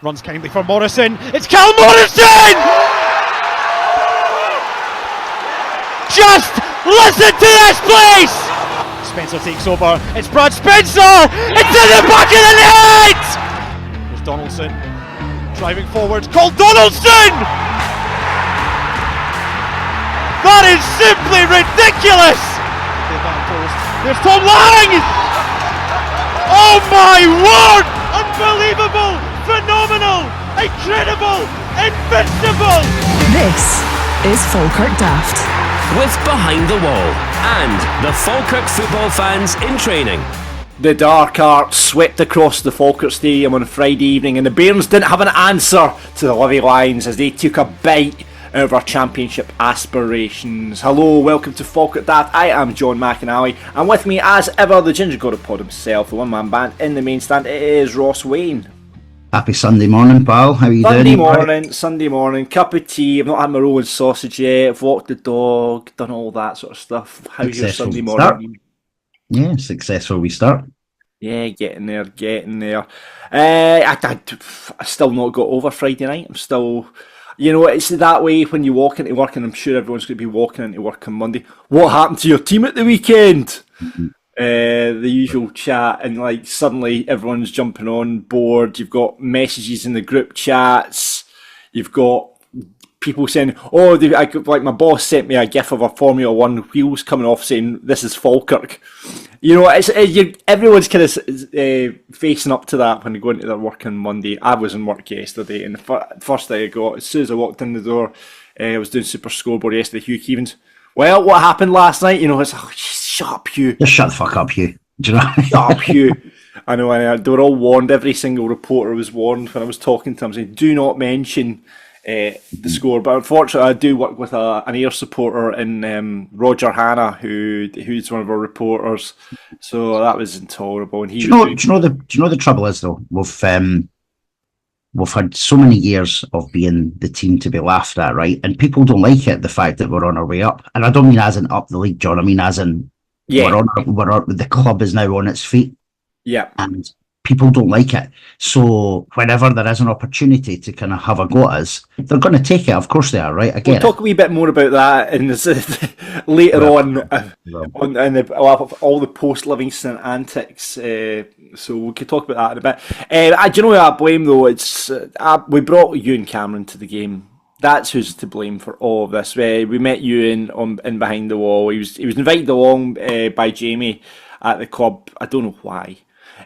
Runs kindly for Morrison. It's Callumn Morrison! Just listen to this, please! Spencer takes over. It's Brad Spencer! It's in the back of the net! There's Donaldson driving forward. Called Donaldson! That is simply ridiculous! There's Tom Lang! Oh my word! Unbelievable! Phenomenal! Incredible! Invincible! This is Falkirk Daft. With Behind the Wall and the Falkirk football fans in training. The dark arts swept across the Falkirk Stadium on Friday evening, and the Bairns didn't have an answer to the Livi Lions as they took a bite out of our championship aspirations. Hello, welcome to Falkirk Daft. I am John McAnally, and with me as ever, the Ginger God of Pod himself, the one-man band in the main stand, it is Ross Wayne. Happy Sunday morning, pal. How are you doing? Sunday morning, cup of tea. I've not had my roll and sausage yet. I've walked the dog, done all that sort of stuff. How's your Sunday morning? Yeah, successful we start. Yeah, getting there. I still not got over Friday night. I'm still, it's that way when you walk into work, and I'm sure everyone's going to be walking into work on Monday. What happened to your team at the weekend? Mm-hmm. The usual chat, and suddenly everyone's jumping on board. You've got messages in the group chats. You've got people saying, my boss sent me a gif of a Formula 1 wheels coming off saying, this is Falkirk. Everyone's kind of facing up to that when they go into their work on Monday. I was in work yesterday, and the first thing I got, as soon as I walked in the door, I was doing Super Scoreboard yesterday, Hugh Keevans. Well, what happened last night? It's shut up, Hugh. Just shut the fuck up, Hugh. Do you know? Shut up, Hugh. I know, they were all warned. Every single reporter was warned when I was talking to them, saying, do not mention the score. But unfortunately, I do work with an Ayr supporter in Roger Hanna, who's one of our reporters. So that was intolerable. And do you know the trouble is though? We've had so many years of being the team to be laughed at, right? And people don't like it, the fact that we're on our way up. And I don't mean as in up the league, John. I mean as in the club is now on its feet. Yeah. And people don't like it. So whenever there is an opportunity to kind of have a go at us, they're going to take it. Of course they are, right? We'll talk a wee bit more about that in this, later on all the post-Livingston antics. So we could talk about that in a bit. Do you know who I blame though? It's we brought Ewan Cameron to the game. That's who's to blame for all of this. We met Ewan in Behind the Wall. He was invited along by Jamie at the club. I don't know why.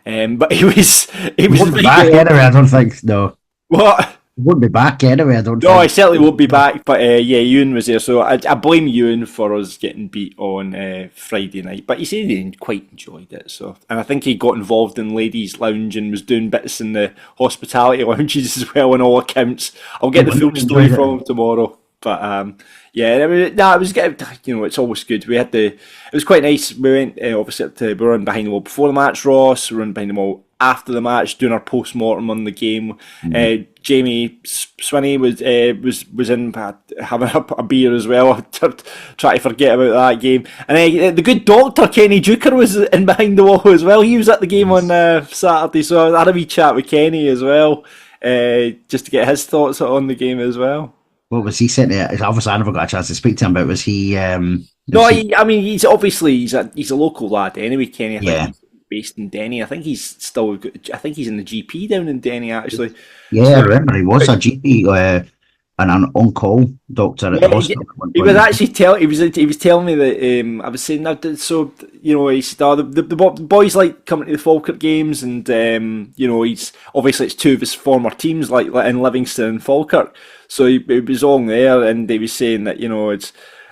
But he was won't be back anyway, I don't think. No. What? He won't be back anyway, I don't think. No, I certainly won't be back. But Ewan was there, so I blame Ewan for us getting beat on Friday night. But he said he quite enjoyed it. And I think he got involved in ladies' lounge and was doing bits in the hospitality lounges as well. On all accounts, I'll get the full story from him tomorrow. But it was good. It's always good. It was quite nice. We went obviously we were in Behind the Wall before the match, Ross. We were in Behind the Wall after the match, doing our post-mortem on the game. Mm-hmm. Jamie Swinney was in having a beer as well. Try to forget about that game. And the good doctor Kenny Duker was in Behind the Wall as well. He was at the game on Saturday, so I had a wee chat with Kenny as well, just to get his thoughts on the game as well. What was he saying? Obviously, I never got a chance to speak to him, but was he? He's obviously he's a local lad anyway. Kenny, I think he's based in Denny. I think he's in the GP down in Denny actually. Yeah, I remember he was a GP and an on-call doctor at the hospital. He was actually he was telling me that I was saying that. So he said the boys like coming to the Falkirk games, and he's obviously it's two of his former teams like in Livingston and Falkirk. So he was on there, and he was saying that it's.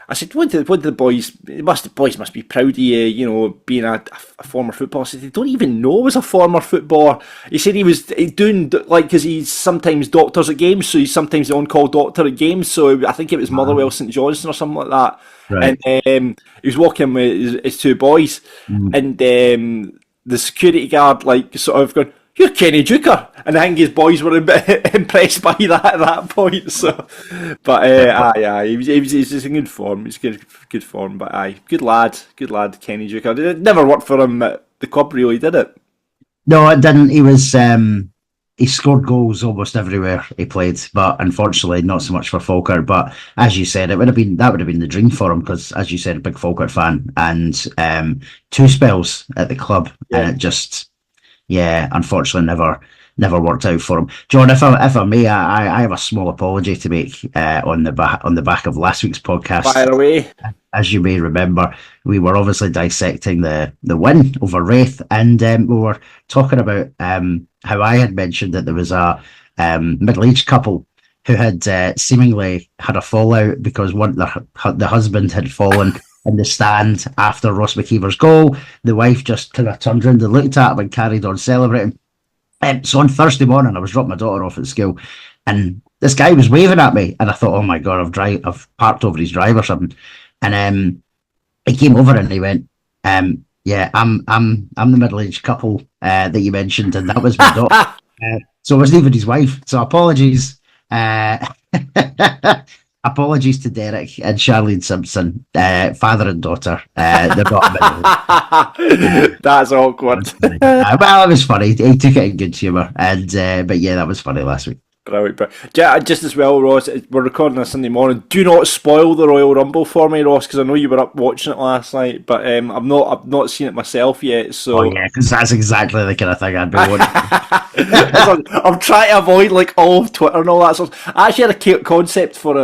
I said, what do the boys? The boys must be proud of you, being a former footballer. I said, they don't even know I was a former footballer. He said he was doing because he's sometimes doctors at games, so he's sometimes the on-call doctor at games. So I think it was Motherwell St Johnstone or something like that. Right. And he was walking with his two boys, and the security guard sort of going, "You're Kenny Duker," and I think his boys were a bit impressed by that at that point. So, but he's in good form. He's good form. But good lad, Kenny Duker. It never worked for him at the club, really, did it? No, it didn't. He was he scored goals almost everywhere he played, but unfortunately not so much for Falkirk. But as you said, that would have been the dream for him because, as you said, a big Falkirk fan, and 2 spells at the club, and it just, unfortunately never worked out for him. John, if I may, I have a small apology to make on the back of last week's podcast. Fire away. As you may remember, we were obviously dissecting the win over Wraith, and we were talking about how I had mentioned that there was a middle-aged couple who had seemingly had a fallout because the husband had fallen in the stand after Ross McKeever's goal. The wife just kind of turned around and looked at him and carried on celebrating. So on Thursday morning, I was dropping my daughter off at school, and this guy was waving at me, and I thought, "Oh my god, I've parked over his drive or something." And he came over and he went, "Yeah, I'm the middle-aged couple that you mentioned, and that was my daughter." So it wasn't even his wife. So apologies. Apologies to Derek and Charlene Simpson, father and daughter. They're not middle. That's awkward. Well, it was funny. He took it in good humour, and but yeah, that was funny last week. Brilliant. Yeah, just as well, Ross, we're recording on Sunday morning. Do not spoil the Royal Rumble for me, Ross, because I know you were up watching it last night, but I've not seen it myself yet. So because that's exactly the kind of thing I'd be wanting. I'm trying to avoid like all of Twitter and all that sort. I actually had a concept for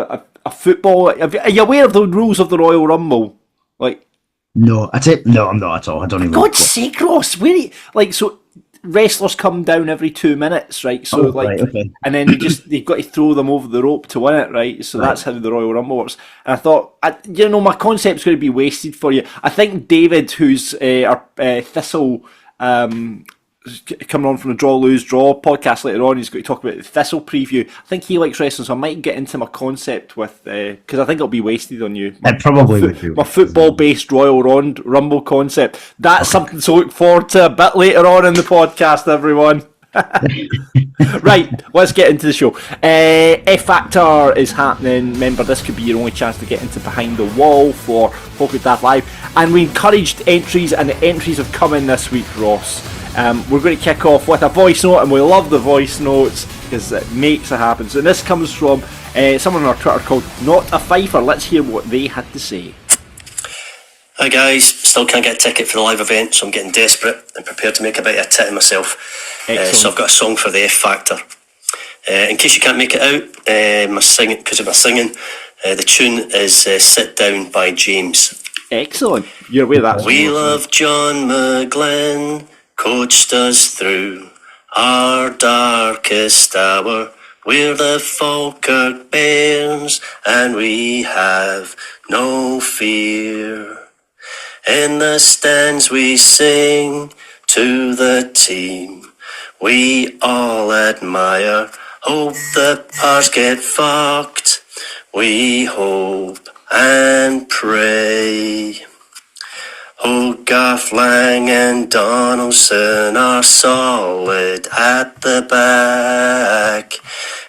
a football. Are you aware of the rules of the Royal Rumble? Like, no, I'm not at all. I don't even. God's sake, Ross, so wrestlers come down every 2 minutes, right? So okay. And then they've got to throw them over the rope to win it, right? So that's how the Royal Rumble works. And I thought, my concept's going to be wasted for you. I think David, who's our Thistle coming on from the Draw Lose Draw podcast later on, he's going to talk about the Thistle preview. I think he likes wrestling, so I might get into my concept with because I think it'll be wasted on you. It probably would be. My football-based Royal Rumble concept. That's something to look forward to a bit later on in the podcast, everyone. Right, let's get into the show. F Factor is happening. Remember, this could be your only chance to get into Behind the Wall for Falkirk Daft Live, and we encouraged entries, and the entries have come in this week, Ross. We're going to kick off with a voice note, and we love the voice notes because it makes it happen. So this comes from someone on our Twitter called Not a Fifer. Let's hear what they had to say. Hi guys, still can't get a ticket for the live event, so I'm getting desperate and prepared to make a bit of a tit of myself. So I've got a song for the F Factor. In case you can't make it out, because of my singing, the tune is Sit Down by James. Excellent. You're aware of that. We love John McGlynn, coached us through our darkest hour. We're the Falkirk Bairns, and we have no fear. In the stands we sing to the team we all admire. Hope the Pars get fucked. We hope and pray. Hogarth, Lang and Donaldson are solid at the back.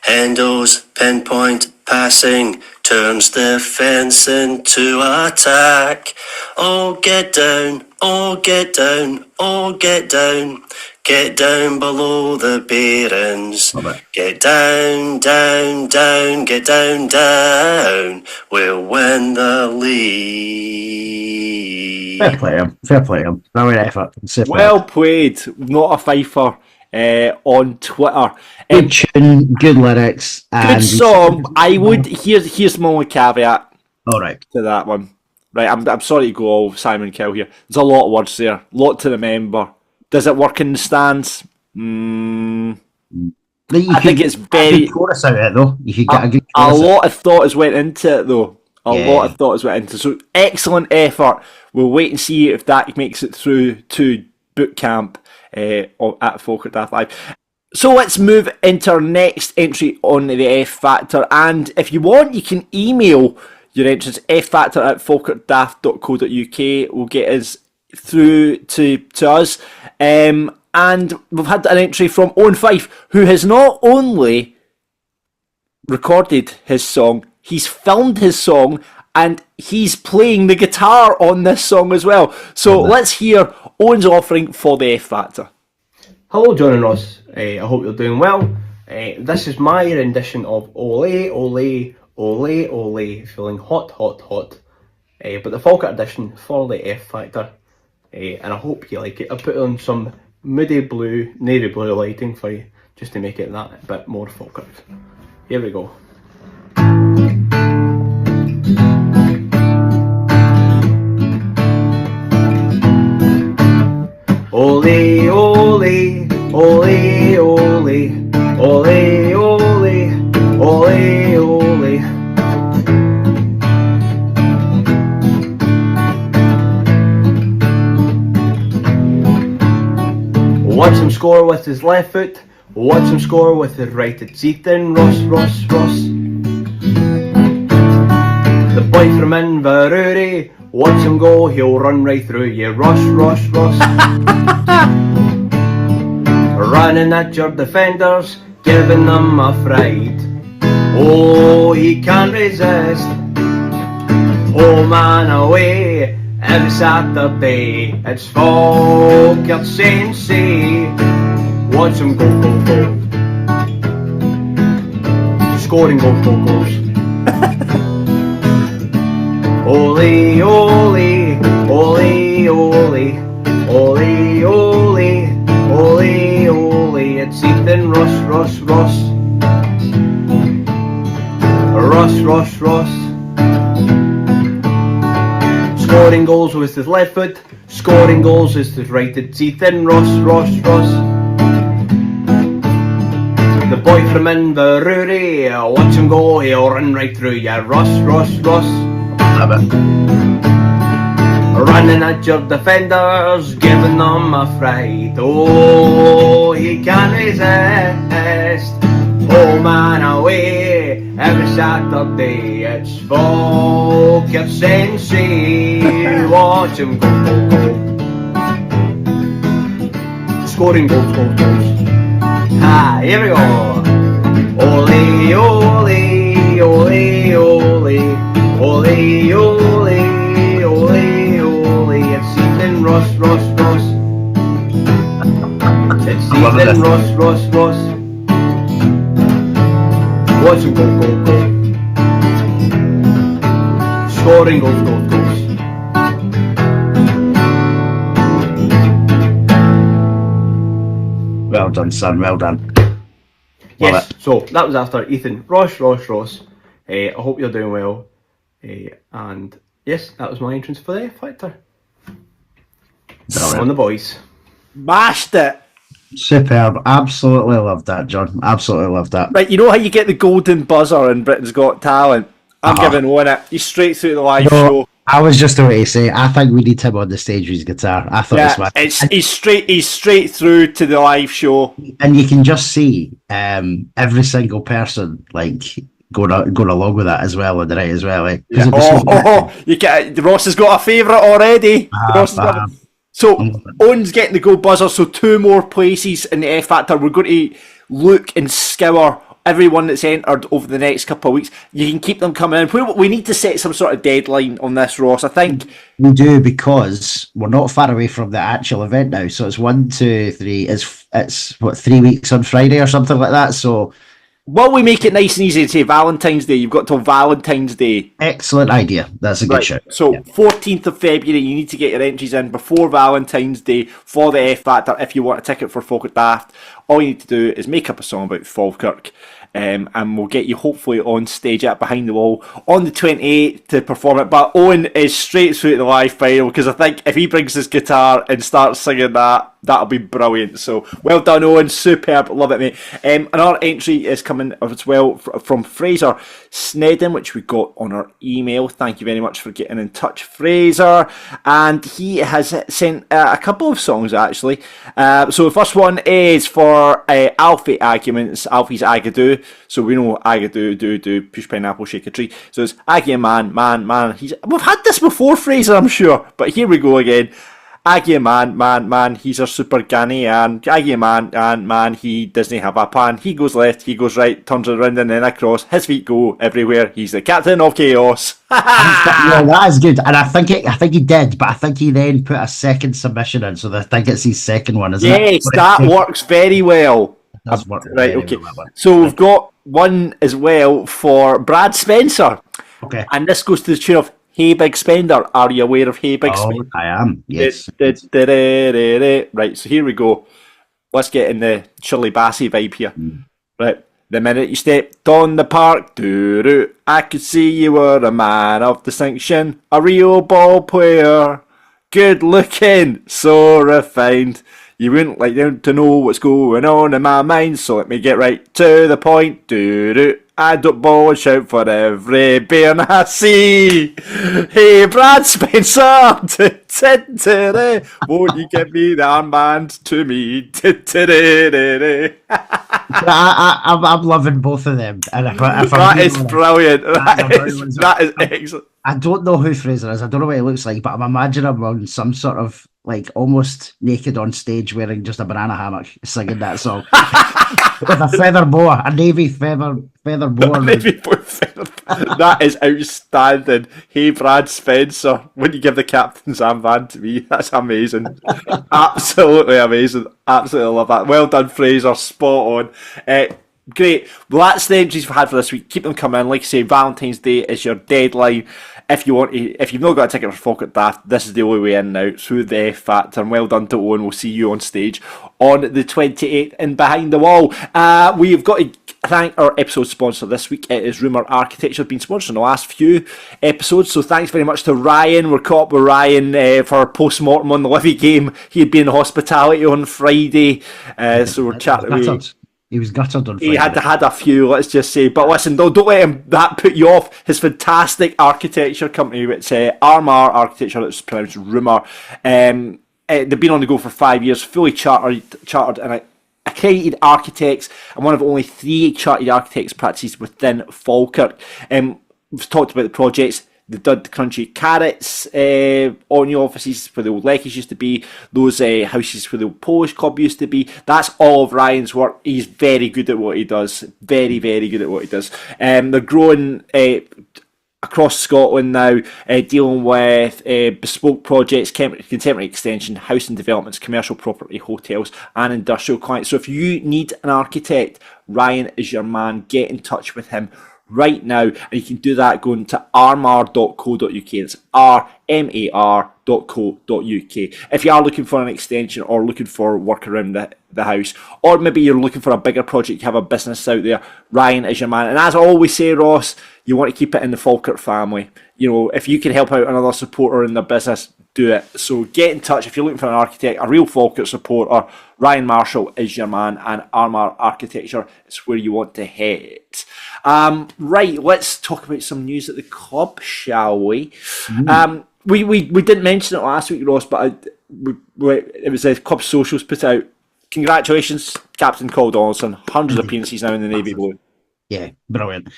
Hendo's pinpoint passing turns defence into attack. Oh, get down, oh, get down, oh, get down. Get down below the Bairns. Get down, down, down, get down, down. We'll win the league. Fair play him. Brilliant effort. Well played. Not a Fifer on Twitter. Good tune, good lyrics. Good song. I would. Here's my only caveat. All right. To that one. Right, I'm sorry to go all Simon Kill here. There's a lot of words there. A lot to remember. Does it work in the stands? I think it's very. Chorus out of it though. You could get a good. A lot of thought has went into it though. A lot of thought has went into it. So excellent effort. We'll wait and see if that makes it through to boot camp at Falkirk Daft Live. So let's move into our next entry on the F Factor. And if you want, you can email your entrance ffactor@falkirkdaft.co.uk. Will get us through to us. And we've had an entry from Owen Fife, who has not only recorded his song, he's filmed his song, and he's playing the guitar on this song as well. So let's hear Owen's offering for the F Factor. Hello, John and Ross. I hope you're doing well. This is my rendition of Ole, Ole, Ole, Ole, feeling hot, hot, hot. But the Falkirk edition for the F Factor. And I hope you like it. I put on some moody blue, navy blue lighting for you, just to make it that bit more Falkirk. Here we go. Ole, ole, ole, ole, ole, ole, ole, ole. Watch him score with his left foot, watch him score with his right. It's Ethan Ross, Ross, Ross. The boy from Inverurie, watch him go, he'll run right through you. Ross, Ross, Ross. Running at your defenders, giving them a fright. Oh, he can't resist. Oh man away, every Saturday, it's Falkirk Sensei. Watch him go, go, go. Scoring goals, goals, goals. Ole, ole, ole, ole, ole, ole, ole, ole. It's Ethan Ross, Ross, Ross. Ross, Ross, Ross. Scoring goals with his left foot, scoring goals with his right. It's Ethan Ross, Ross, Ross. The boy from Inverurie, watch him go, he'll run right through you. Ross, Ross, Ross. Running at your defenders, giving them a fright. Oh, he can't resist. Oh man away, every Saturday it's Falkirk Sensei. Watch him go, go, go. Scoring goals, goals, goals. Ah, here we go. Ole, ole, ole, ole, ole, ole, ole, ole. It's Ethan Ross, Ross, Ross. It's Ethan Ross, Ross, Ross. Watch him go, go, go. Scoring goals, goals, goals. Well done, son. Well done. Yes, so that was after Ethan Ross, Ross, Ross. I hope you're doing well. And yes, that was my entrance for the F Factor. On the boys. Mashed it. Superb. Absolutely loved that, John. Absolutely loved that. Right, you know how you get the golden buzzer in Britain's Got Talent? I'm giving one it. He's straight through the live show. I was just about to say, I think we need him on the stage with his guitar. I thought this was... He's straight through to the live show. And you can just see every single person like going along with that as well on the right as well. Eh? Yeah. Ross has got a favourite already. So Owen's getting the gold buzzer, so 2 more places in the F Factor. We're going to look and scour everyone that's entered over the next couple of weeks. You can keep them coming in. We need to set some sort of deadline on this, Ross, I think. We do, because we're not far away from the actual event now. So it's 1, 2, 3. It's what, 3 weeks on Friday or something like that. So will we make it nice and easy to say Valentine's Day? You've got till Valentine's Day. Excellent idea. That's a good shout. So 14th of February, you need to get your entries in before Valentine's Day for the F Factor if you want a ticket for Falkirk Daft. All you need to do is make up a song about Falkirk, and we'll get you hopefully on stage at Behind the Wall on the 28th to perform it. But Owen is straight through to the live final, because I think if he brings his guitar and starts singing that, that'll be brilliant. So well done, Owen. Superb. Love it, mate. Another entry is coming as well from Fraser Snedden, which we got on our email. Thank you very much for getting in touch, Fraser. And he has sent a couple of songs, actually. So the first one is for Alfie Arguments, Alfie's Agadoo. So we know Agadoo, do, push pineapple, shake a tree. So it's Aggie man. We've had this before, Fraser, I'm sure. But here we go again. Aggie man, he's a super Ghanaian. Aggie man, he doesn't have a pan. He goes left, he goes right, turns around and then across. His feet go everywhere. He's the captain of chaos. Yeah, that is good. And I think he did, but I think he then put a second submission in, so I think it's his second one, isn't it? Yes, that works very well. does work Right, very okay. well, that one. So we've got one as well for Brad Spencer. Okay. And this goes to the tune of Hey Big Spender. Are you aware of Hey Big Oh, Spender? I am. Yes. Right, so here we go. Let's get in the Shirley Bassey vibe here. Right. The minute you stepped on the park, doo-doo, I could see you were a man of distinction, a real ball player. Good looking, so refined. You wouldn't like them to know what's going on in my mind, so let me get right to the point. Doo-doo. I don't ball and shout for every Bairn I see. Hey, Brad Spencer, won't you give me the armband to me? I'm loving both of them. And if I'm That being is honest, brilliant. That is excellent. I don't know who Fraser is. I don't know what he looks like, but I'm imagining him on some sort of like almost naked on stage wearing just a banana hammock singing that song. With a feather boa, a navy feather boa. That is outstanding. Hey, Brad Spencer, wouldn't you give the captain's armband to me? That's amazing. Absolutely amazing. Absolutely love that. Well done, Fraser. Spot on. Great. Well, that's the entries we've had for this week. Keep them coming. Like I say, Valentine's Day is your deadline. If you've not got a ticket for Falkirk Daft, this is the only way in now, through the F Factor. And well done to Owen. We'll see you on stage on the 28th in Behind the Wall. We've got to thank our episode sponsor this week. It is Rumour Architecture, been sponsoring the last few episodes. So thanks very much to Ryan. We're caught up with Ryan for a post-mortem on the Livi game. He had been in hospitality on Friday. So we're chatting away. He was gutted on Friday. He had a few, let's just say. But listen, don't let that put you off. His fantastic architecture company, which Armar Architecture, it's pronounced Rumour. They've been on the go for 5 years, fully chartered and accredited architects, and one of only 3 chartered architects practices within Falkirk. We've talked about the projects. They've done the crunchy carrots on the offices where the old Leckies used to be, those houses where the old Polish club used to be. That's all of Ryan's work. He's very good at what he does. Very, very good at what he does. They're growing across Scotland now, dealing with bespoke projects, contemporary extension, housing developments, commercial property, hotels and industrial clients. So if you need an architect, Ryan is your man. Get in touch with him right now, and you can do that going to armar.co.uk. It's rmar.co.uk. If you are looking for an extension or looking for work around the house, or maybe you're looking for a bigger project, you have a business out there, Ryan is your man. And as I always say, Ross, you want to keep it in the Falkirk family. You know, if you can help out another supporter in their business, do it. So get in touch if you're looking for an architect, a real Falkirk supporter. Ryan Marshall is your man, and Armar Architecture is where you want to head. Right, let's talk about some news at the club, shall we? We didn't mention it last week, Ross, but it was the club socials put out. Congratulations, Captain Cole Donaldson. 100 appearances now in the Navy Blue. Yeah, brilliant.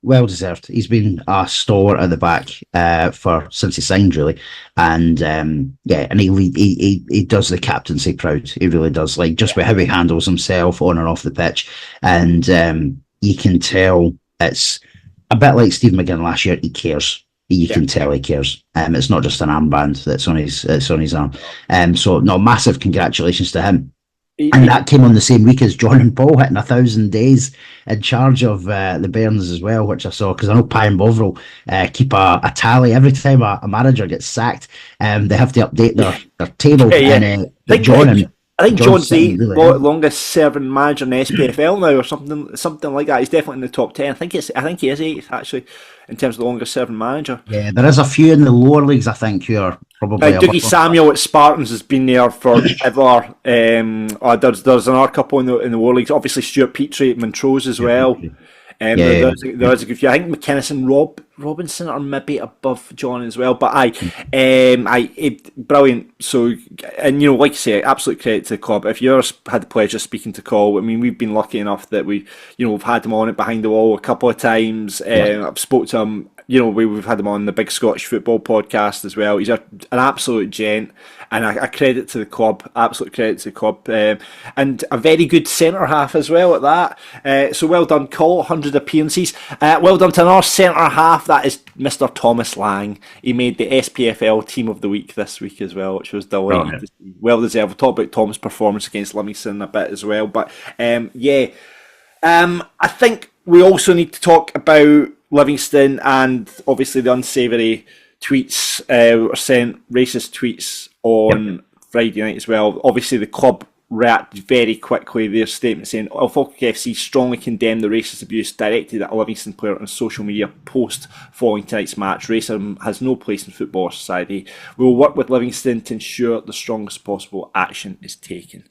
Well deserved. He's been a stalwart at the back since he signed, really, and and he does the captaincy proud. He really does. Like just with how he handles himself on and off the pitch, and you can tell it's a bit like Steve McGinn last year. He cares. You can tell he cares. It's not just an armband that's on his arm. So no, massive congratulations to him. And that came on the same week as John and Paul hitting 1,000 days in charge of the Bairns as well, which I saw, because I know Pie and Bovril keep a tally every time a manager gets sacked. They have to update their table. And I think John's the longest serving manager in the SPFL now, or something like that. He's definitely in the top 10. I think he is 8th actually in terms of the longest serving manager. Yeah, there is a few in the lower leagues, I think, who are probably. Dougie Samuel at Spartans has been there forever. There's another couple in the lower leagues. Obviously, Stuart Petrie at Montrose as well. There is a good few. I think McInnes and Robinson are maybe above John as well. But brilliant. So, and like you say, absolute credit to the club. If you ever had the pleasure of speaking to Cole, I mean, we've been lucky enough that we've had him on it Behind the Wall a couple of times. I've spoke to him we've had him on the Big Scottish Football podcast as well. He's an absolute gent, and I credit to the club, absolute credit to the club, and a very good centre half as well at that. So well done, Cole, 100 appearances. Well done to another centre half, that is Mr. Thomas Lang. He made the SPFL Team of the Week this week as well, which was delighted to see. Well deserved. We'll talk about Tom's performance against Livingston a bit as well, but I think we also need to talk about Livingston and obviously the unsavoury tweets were sent, racist tweets on Friday night as well. Obviously the club reacted very quickly, their statement saying, Falkirk FC strongly condemn the racist abuse directed at a Livingston player on social media post following tonight's match. Racism has no place in football or society. We will work with Livingston to ensure the strongest possible action is taken.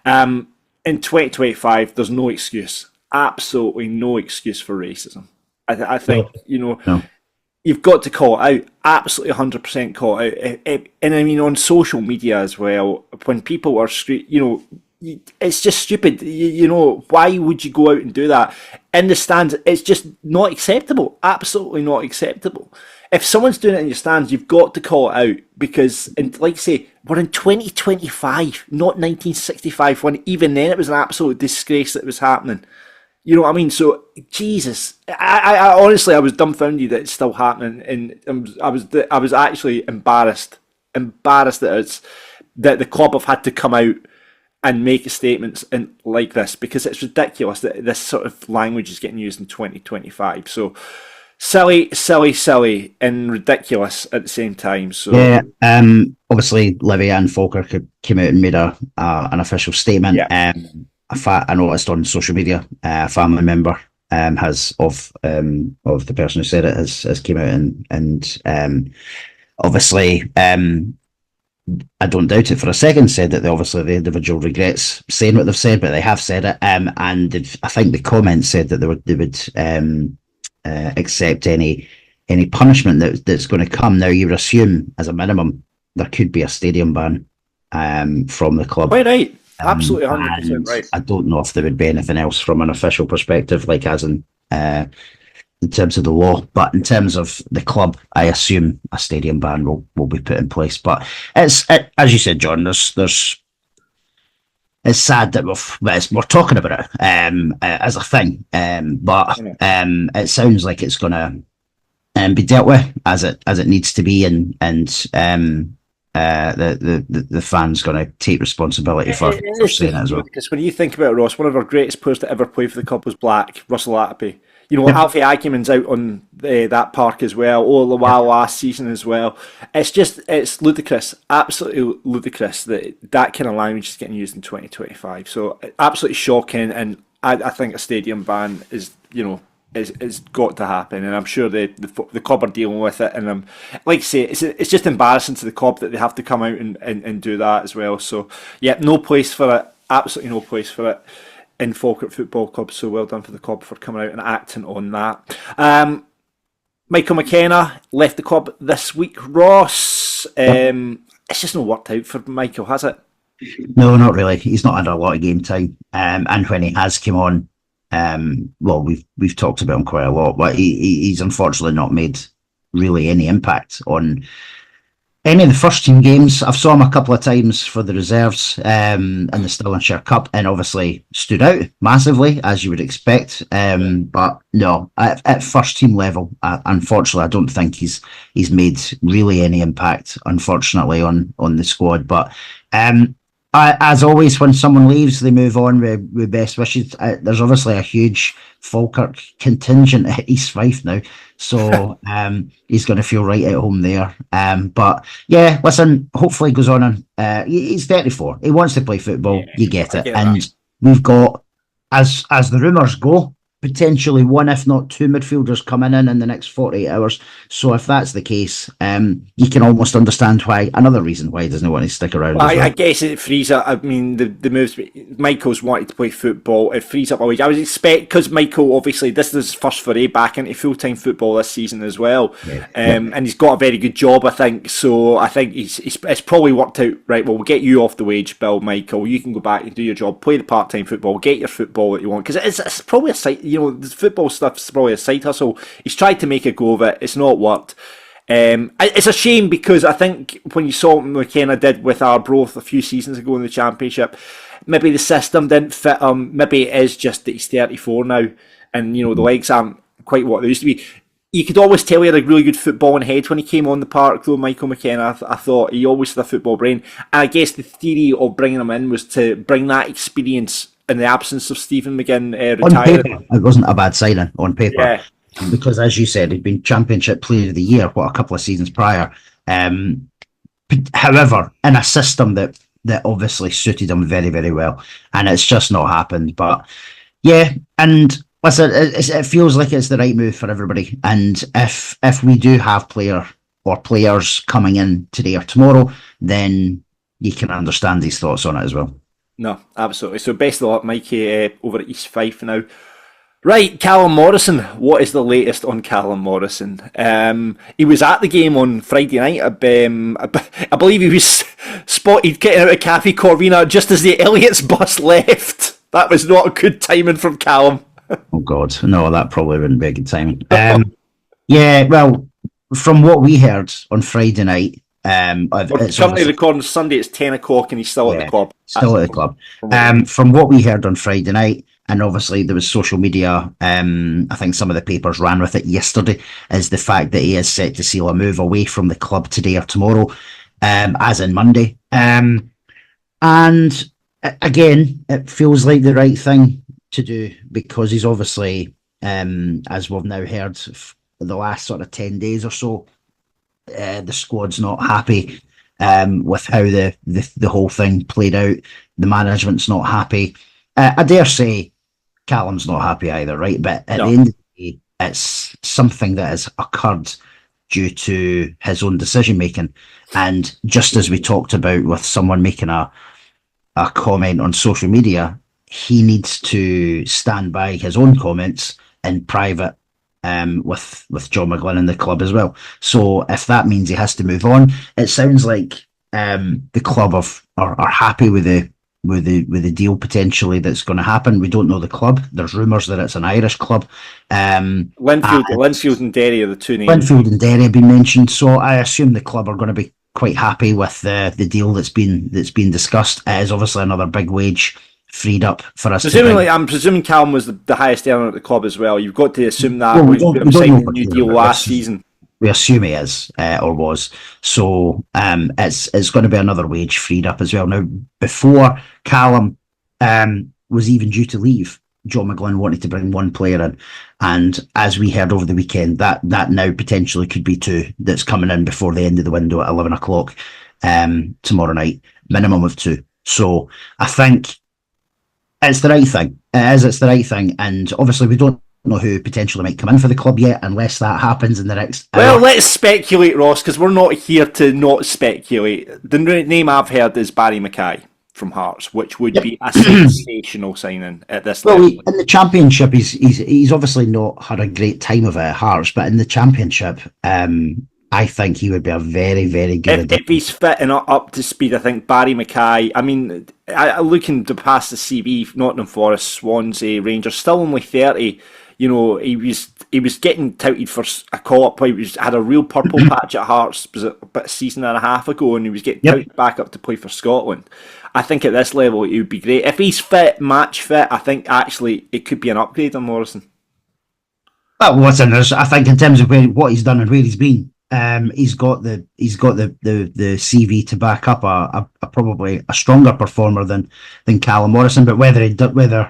In 2025, there's no excuse. Absolutely no excuse for racism. I think, you've got to call it out. Absolutely 100% call it out. And I mean, on social media as well, when people are, it's just stupid. Why would you go out and do that? In the stands, it's just not acceptable. Absolutely not acceptable. If someone's doing it in your stands, you've got to call it out because, like I say, we're in 2025, not 1965, when even then it was an absolute disgrace that was happening. You know what I mean? So, Jesus, I honestly, I was dumbfounded that it's still happening, and I was actually embarrassed that that the club have had to come out and make statements like this, because it's ridiculous that this sort of language is getting used in 2025. So, silly, and ridiculous at the same time. So obviously, Livy and Falkirk came out and made an official statement. Yeah. I noticed on social media, a family member of the person who said it has came out and obviously I don't doubt it for a second, said that the individual regrets saying what they've said, but they have said it, and I think the comment said that they would accept any punishment that's going to come. Now you would assume as a minimum there could be a stadium ban from the club. Quite right. Absolutely 100% right. I don't know if there would be anything else from an official perspective, like as in terms of the law, but in terms of the club, I assume a stadium ban will be put in place. But as you said, John, there's it's sad that we're talking about it as a thing, but it sounds like it's going to be dealt with as it needs to be, and the fans going to take responsibility for saying it as well. Because when you think about it, Ross, one of our greatest players to ever play for the club was black, Russell Atterby. Alfie Ackman's out on that park as well, all the while last season as well. It's ludicrous, absolutely ludicrous that kind of language is getting used in 2025. So absolutely shocking, and I think a stadium ban is got to happen, and I'm sure the club are dealing with it. And like I say, it's just embarrassing to the club that they have to come out and do that as well. So no place for it, absolutely no place for it in Falkirk Football Club. So well done for the club for coming out and acting on that. Michael McKenna left the club this week. Ross, it's just not worked out for Michael, has it? No, not really. He's not had a lot of game time, and when he has come on, we've talked about him quite a lot, but he's unfortunately not made really any impact on any of the first team games. I've saw him a couple of times for the reserves in the Stirlingshire Cup, and obviously stood out massively, as you would expect. But no, at first team level, unfortunately, I don't think he's made really any impact, unfortunately, on the squad. But as always, when someone leaves, they move on with best wishes. There's obviously a huge Falkirk contingent at East Fife now, so he's going to feel right at home there. But yeah, listen, hopefully he goes on and he's 34. He wants to play football. You get it. And we've got, as the rumours go, potentially one, if not two midfielders coming in the next 48 hours. So if that's the case, you can almost understand another reason why he doesn't want to stick around. Well, I guess it frees up. I mean, the moves. Michael's wanted to play football. It frees up a wage. I would expect, because Michael, obviously, this is his first foray back into full-time football this season as well. And he's got a very good job, I think. So I think it's probably worked out right. Well, we'll get you off the wage bill, Michael. You can go back and do your job, play the part-time football, get your football that you want. Because it's probably a site. the football stuff's probably a side hustle. He's tried to make a go of it. It's not worked. It's a shame because I think when you saw what McKenna did with Arbroath a few seasons ago in the Championship, maybe the system didn't fit him. Maybe it is just that he's 34 now, and the legs aren't quite what they used to be. You could always tell he had a really good footballing head when he came on the park, though, Michael McKenna. I thought he always had a football brain. And I guess the theory of bringing him in was to bring that experience in the absence of Stephen McGinn retiring. On paper, it wasn't a bad signing, on paper. Yeah. Because, as you said, he'd been Championship Player of the Year, a couple of seasons prior. However, in a system that obviously suited him very, very well. And it's just not happened. But, yeah, and... listen, it feels like it's the right move for everybody, and if we do have players coming in today or tomorrow, then you can understand his thoughts on it as well. No, absolutely. So best of luck, Mikey, over at East Fife now. Right, Callumn Morrison. What is the latest on Callumn Morrison? He was at the game on Friday night. I believe he was spotted getting out of Cafe Corvina just as the Elliott's bus left. That was not a good timing from Callum. Oh God, no, that probably wouldn't be a good timing. Yeah, well, from what we heard on Friday night, it's currently recording Sunday. It's 10 o'clock, and he's still at the club. Still at the club. From what we heard on Friday night, and obviously there was social media. I think some of the papers ran with it yesterday. Is the fact that he is set to seal a move away from the club today or tomorrow, as in Monday. And again, it feels like the right thing to do, because he's obviously, as we've now heard, the last sort of 10 days or so, the squad's not happy with how the whole thing played out. The management's not happy. I dare say Callum's not happy either, right? But at the end of the day, it's something that has occurred due to his own decision making. And just as we talked about with someone making a comment on social media, he needs to stand by his own comments in private with John McGlynn and the club as well. So if that means he has to move on, it sounds like the club are happy with the deal potentially that's going to happen. We don't know the club. There's rumours that it's an Irish club. Linfield and Derry are the two names. Linfield and Derry have been mentioned, so I assume the club are going to be quite happy with the deal that's been discussed. It is obviously another big wage freed up for us. I'm presuming Callum was the highest earner at the club as well. You've got to assume that. We signed a new deal last season. We assume he is or was. So it's going to be another wage freed up as well. Now, before Callum was even due to leave, John McGlynn wanted to bring one player in, and as we heard over the weekend, that now potentially could be two that's coming in before the end of the window at 11 o'clock tomorrow night, minimum of two. So I think it's the right thing. It's the right thing, and obviously we don't know who potentially might come in for the club yet, unless that happens in the next hour. Well, let's speculate, Ross, because we're not here to not speculate. The name I've heard is Barry Mackay from Hearts, which would be a sensational signing at this level. Well, in the Championship, he's obviously not had a great time of it at Hearts, but in the Championship, I think he would be a very, very good. If he's fit and up to speed, I think Barry Mackay. I mean, looking to pass the CV, Nottingham Forest, Swansea, Rangers, still only 30. He was getting touted for a call-up. He had a real purple patch at Hearts about a season and a half ago, and he was getting touted back up to play for Scotland. I think at this level it would be great. If he's fit, match fit, I think actually it could be an upgrade on Morrison. Well, listen, I think in terms of what he's done and where he's been, he's got the CV to back up a probably a stronger performer than Callum Morrison. But whether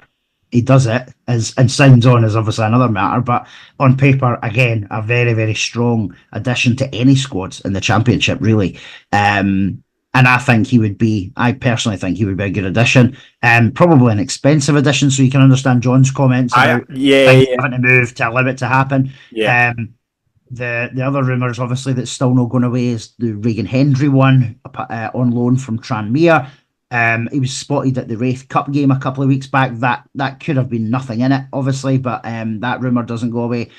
he does it and signs on is obviously another matter. But on paper, again, a very, very strong addition to any squad in the Championship, really. And I personally think he would be a good addition. Probably an expensive addition, so you can understand John's comments about having to move to allow it to happen. Yeah. The other rumours, obviously, that's still not going away is the Regan Hendry one on loan from Tranmere. He was spotted at the Wraith Cup game a couple of weeks back. That could have been nothing in it, obviously, but that rumour doesn't go away.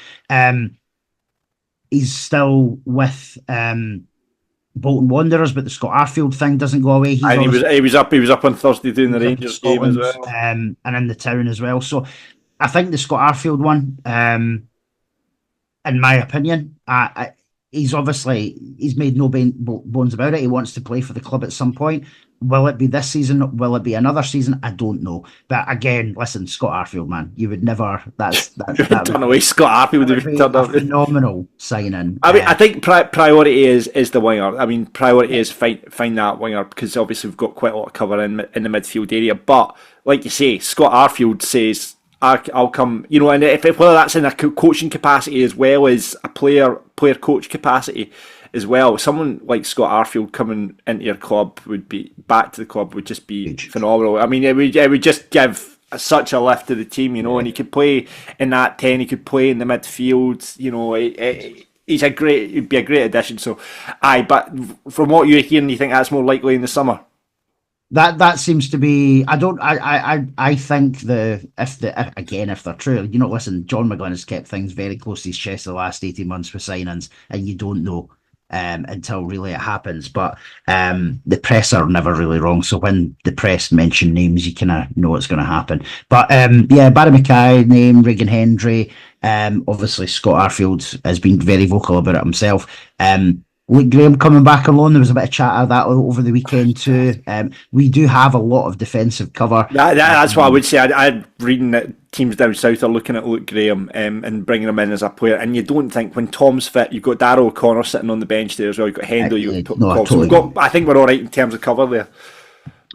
He's still with Bolton Wanderers, but the Scott Arfield thing doesn't go away. He was up on Thursday doing the Rangers game as well, and in the town as well. So I think the Scott Arfield one, in my opinion, he's made no bones about it. He wants to play for the club at some point. Will it be this season? Will it be another season? I don't know. But again, listen, Scott Arfield, man, you would never. That Turn away Scott Arfield would be a phenomenal signing. I mean, I think priority is the winger. I mean, priority is find that winger, because obviously we've got quite a lot of cover in the midfield area. But like you say, Scott Arfield says, I'll come, you know, and if whether that's in a coaching capacity as well as a player coach capacity as well, someone like Scott Arfield coming into your club would just be phenomenal. I mean, it would just give such a lift to the team, you know, and he could play in that 10, he could play in the midfield, you know. He'd be a great addition. So, but from what you're hearing, you think that's more likely in the summer? That seems to be. I think if they're true, you know, listen, John McGlynn has kept things very close to his chest the last 18 months with signings, and you don't know until really it happens. But the press are never really wrong, so when the press mention names, you kind of know what's going to happen. But Barry Mackay name, Regan Hendry, obviously Scott Arfield has been very vocal about it himself. Luke Graham coming back on loan. There was a bit of chat of that over the weekend too. We do have a lot of defensive cover. That's what I would say. I'm reading that teams down south are looking at Luke Graham and bringing him in as a player. And you don't think when Tom's fit, you've got Darrell O'Connor sitting on the bench there as well. You've got Hendo. I think we're all right in terms of cover there.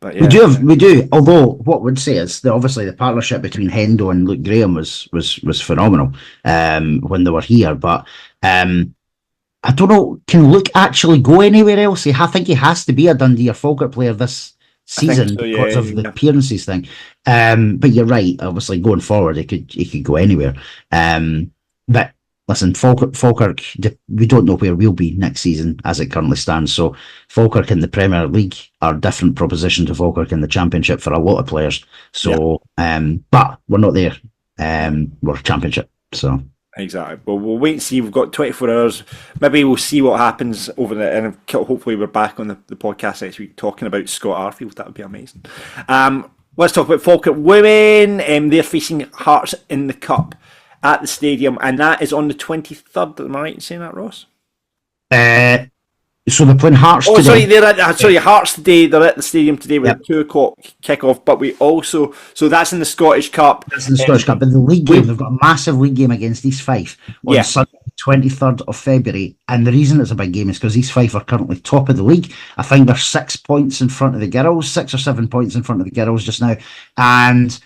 But, yeah. We do. Although what we'd say is that obviously the partnership between Hendo and Luke Graham was phenomenal when they were here. But I don't know, can Luke actually go anywhere else? I think he has to be a Dundee or Falkirk player this season because of the appearances thing. But you're right, obviously going forward, he could go anywhere. But listen, Falkirk, we don't know where we'll be next season as it currently stands. So Falkirk in the Premier League are a different proposition to Falkirk in the Championship for a lot of players. So, but we're not there. We're Championship, so... Exactly. Well, we'll wait and see. We've got 24 hours. Maybe we'll see what happens over and hopefully we're back on the podcast next week talking about Scott Arfield. That would be amazing. Let's talk about Falkirk women. They're facing Hearts in the Cup at the stadium, and that is on the 23rd. Am I right in saying that, Ross? So they're playing Hearts today. Hearts today. They're at the stadium today with a 2:00 kick-off. But we also, so that's in the Scottish Cup. That's in the Scottish Cup. But the league game, they've got a massive league game against East Fife on Sunday, 23rd of February. And the reason it's a big game is because East Fife are currently top of the league. I think they're 6 points in front of the girls, 6 or 7 points in front of the girls just now. And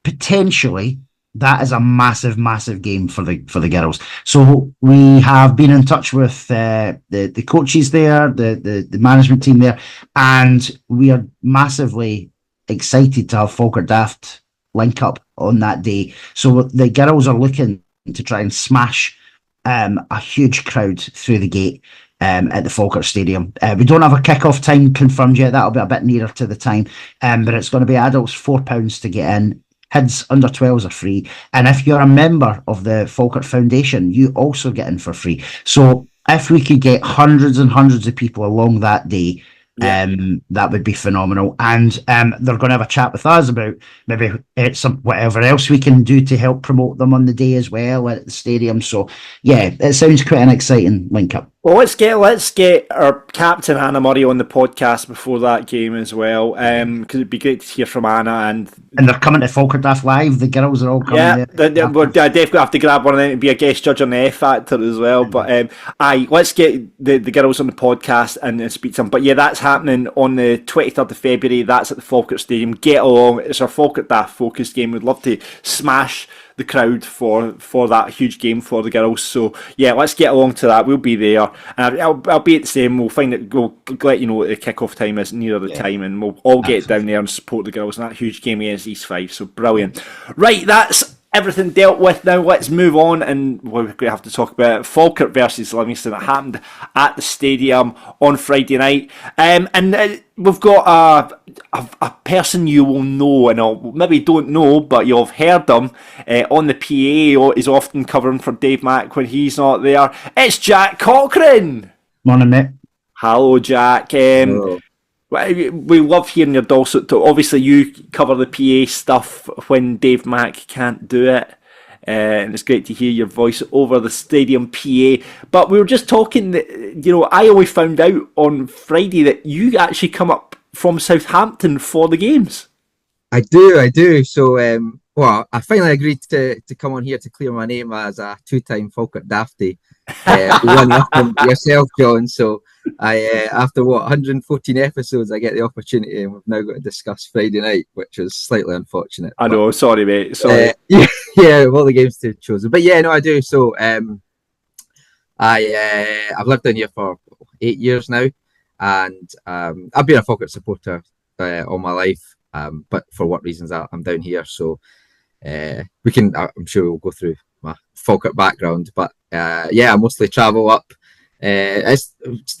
potentially... that is a massive, massive game for the girls. So we have been in touch with the coaches there, the management team there, and we are massively excited to have Falkirk Daft link up on that day. So the girls are looking to try and smash a huge crowd through the gate at the Falkirk Stadium. We don't have a kick-off time confirmed yet. That'll be a bit nearer to the time, but it's going to be adults £4 to get in. Kids under 12s are free. And if you're a member of the Falkirk Foundation, you also get in for free. So if we could get hundreds and hundreds of people along that day, that would be phenomenal. And they're going to have a chat with us about maybe whatever else we can do to help promote them on the day as well at the stadium. So yeah, it sounds quite an exciting link up. Well, let's get our captain Anna Murray on the podcast before that game as well, because it'd be great to hear from Anna. And they're coming to Falkirk Daft Live. The girls are all coming. Yeah, we'll definitely have to grab one of them to be a guest judge on the F Factor as well. But let's get the girls on the podcast and speak to them. But yeah, that's happening on the 23rd of February. That's at the Falkirk Stadium. Get along. It's our Falkirk Daft focus game. We'd love to smash the crowd for that huge game for the girls. So yeah, let's get along to that. We'll be there. I'll be at the same. We'll let you know what the kick-off time is near the time, and we'll all get down there and support the girls in that huge game against East Fife. So brilliant. Right, that's everything dealt with. Now let's move on, and we're going to have to talk about Falkirk versus Livingston. It happened at the stadium on Friday night, and we've got a person you will know, and maybe don't know, but you'll have heard him on the PA. He's often covering for Dave Mack when he's not there. It's Jack Cochrane. Morning, mate. Hello, Jack. Hello. We love hearing your dulcet tone. Obviously, you cover the PA stuff when Dave Mack can't do it. And it's great to hear your voice over the stadium PA. But we were just talking that, I only found out on Friday that you actually come up from Southampton for the games. I do. So, I finally agreed to come on here to clear my name as a two-time Falkirk Dafty. One up from yourself, John. So, after 114 episodes, I get the opportunity, and we've now got to discuss Friday night, which was slightly unfortunate. I know, sorry, mate. Sorry. Of all the games to have chosen, but yeah, no, I do. So, I've lived down here for 8 years now, and I've been a Falkirk supporter all my life. But for what reasons I'm down here, so I'm sure we'll go through my Falkirk background, but I mostly travel up. It's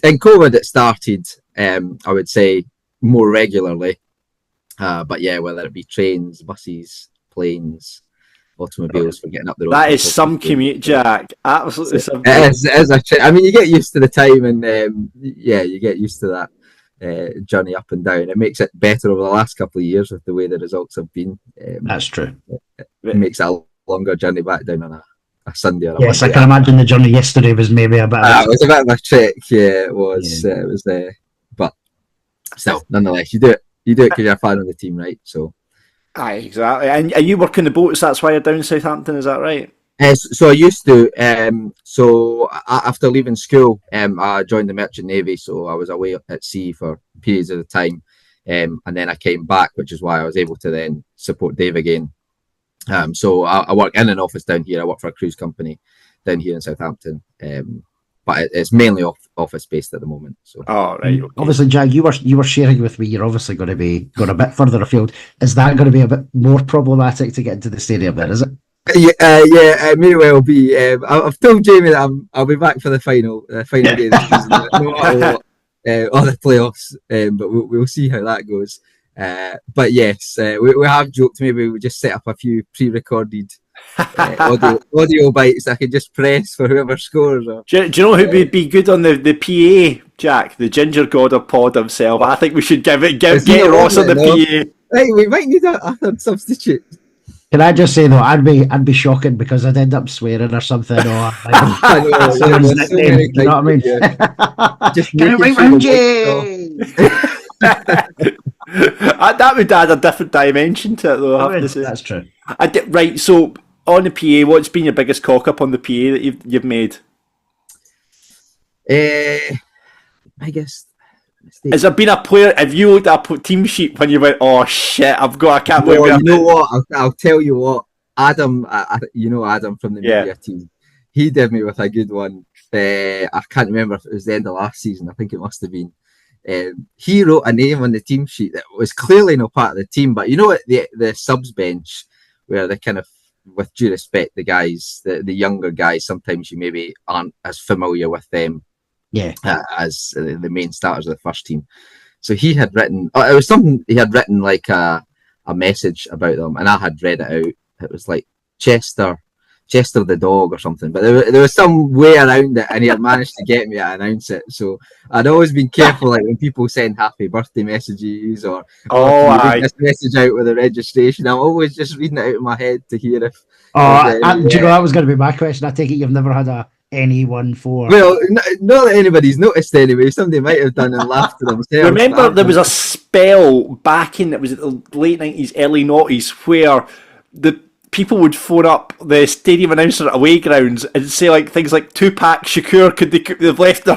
in COVID it started, I would say, more regularly, but whether it be trains, buses, planes, automobiles for getting up the road. That is some commute, Jack. Absolutely some. It is you get used to the time, and you get used to that journey up and down. It makes it better over the last couple of years with the way the results have been. That's true. It makes it a longer journey back down on a Sunday or a Yes, Monday. I can imagine the journey yesterday was maybe a bit. It was a bit of a trek. Yeah, it was. It was. But still, nonetheless, you do it because you're a fan of the team, right? So. Aye, exactly. And are you working the boats? That's why you're down in Southampton. Is that right? So I used to. After leaving school, I joined the Merchant Navy. So I was away at sea for periods of the time, and then I came back, which is why I was able to then support Dave again. So I work in an office down here. I work for a cruise company down here in Southampton, but it's mainly office based at the moment. So. Oh, right. Okay. Obviously, Jack, you were sharing with me. You're obviously going to be going a bit further afield. Is that going to be a bit more problematic to get into the stadium? Then is it? It may well be. I've told Jamie that I'll be back for the final day of the season, no matter what, or the playoffs. But we'll see how that goes. But yes, we have joked maybe we just set up a few pre-recorded audio bites I could just press for whoever scores. Do you know who would be good on the PA, Jack? The ginger god of pod himself. I think we should get Ross on the PA. Hey, we might need a third substitute. Can I just say though, I'd be shocking because I'd end up swearing or something. Or I know, nickname, you know what I mean? Yeah. Just get it right round you. That would add a different dimension to it, though. I have to say. That's true. Right, so on the PA, what's been your biggest cock up on the PA that you've made? Biggest mistake. Has there been a player? Have you looked at a team sheet when you went, "Oh shit, I can't believe it"? You know what? I'll tell you what. Adam, Adam from the media team. He did me with a good one. I can't remember if it was the end of last season. I think it must have been. He wrote a name on the team sheet that was clearly not part of the team, but you know what, the subs bench where they kind of, with due respect, the guys, the younger guys, sometimes you maybe aren't as familiar with them as the main starters of the first team. So he had written, it was something he had written like a message about them, and I had read it out. It was like Chester the dog or something, but there was some way around it, and he had managed to get me to announce it. So I'd always been careful, like when people send happy birthday messages or read this message out with a registration, I'm always just reading it out in my head to hear if. Do you know that was going to be my question? I take it you've never had anyone for. Well, not that anybody's noticed anyway. Somebody might have done and laughed to themselves. Remember, there was a spell back in, it was the late 90s, early 90s, where the people would phone up the stadium announcer at away grounds and say like things like Tupac Shakur, they've left their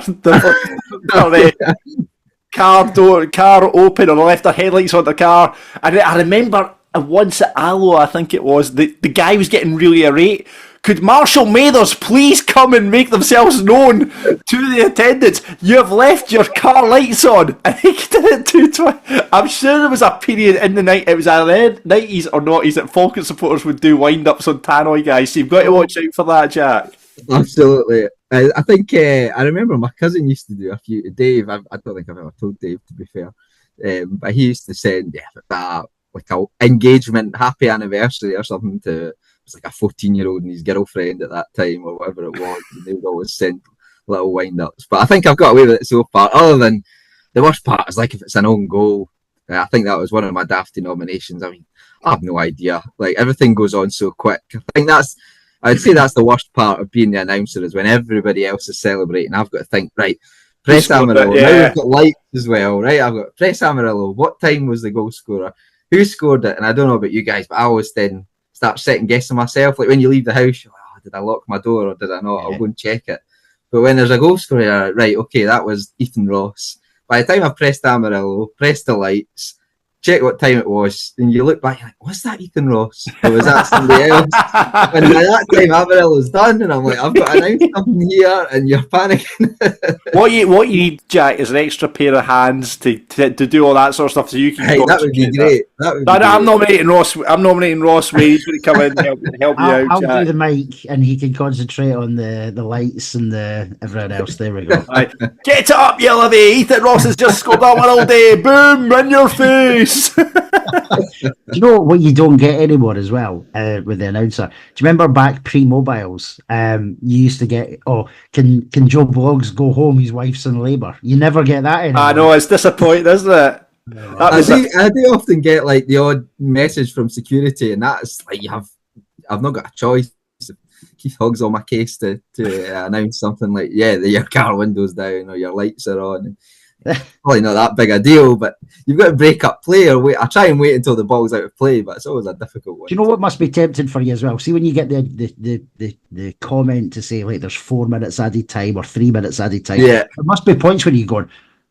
car open or left their headlights on the car. And I remember once at Allo, I think it was, the guy was getting really irate. Could Marshall Mathers please come and make themselves known to the attendants? You have left your car lights on. And he did it I'm sure there was a period in the night, it was either 90s or 90s, that Falkirk supporters would do wind-ups on Tannoy guys. So you've got to watch out for that, Jack. Absolutely. I think I remember my cousin used to do a few. Dave, I don't think I've ever told Dave, to be fair. But he used to send like a engagement happy anniversary or something to, it was like a 14-year-old and his girlfriend at that time or whatever it was, and they would always send little wind-ups. But I think I've got away with it so far, other than the worst part is like if it's an own goal. I think that was one of my dafty nominations. I mean, I have no idea. Like everything goes on so quick. I'd say that's the worst part of being the announcer is when everybody else is celebrating. I've got to think, right, press Amarillo. Now we've got lights as well, right? I've got press Amarillo. What time was the goal scorer? Who scored it? And I don't know about you guys, but I always then start second guessing myself. Like when you leave the house, you're like, oh, did I lock my door or did I not? I'll go and check it. But when there's a goal scorer, right, okay, that was Ethan Ross. By the time I've pressed Amarillo, pressed the lights, check what time it was, and you look back, you're like, was that Ethan Ross? Or was that somebody else? And by that time, Amarillo's done, and I'm like, I've got to announce something here, and you're panicking. What you need, Jack, is an extra pair of hands to do all that sort of stuff, so you can. Hey, that would be great. I'm nominating Ross. I'm nominating Ross Wade to come in and help you out. I'll Jack. do the mic, and he can concentrate on the lights and everyone else. There we go. Right. Get it up, you Livy. Ethan Ross has just scored that one all day. Boom, in your face. Do you know what you don't get anymore as well with the announcer? Do you remember back pre-mobiles? You used to get, can Joe Bloggs go home? His wife's in labour. You never get that anymore. I know, it's disappointing, isn't it? I do often get like the odd message from security, and that's like I've not got a choice. Keith Hog's on my case to announce something like, your car window's down or your lights are on. Probably not that big a deal, but you've got to break up play or wait. I try and wait until the ball's out of play, but it's always a difficult one. Do you know what must be tempting for you as well? See, when you get the comment to say like there's 4 minutes added time or 3 minutes added time, there must be points when you're going,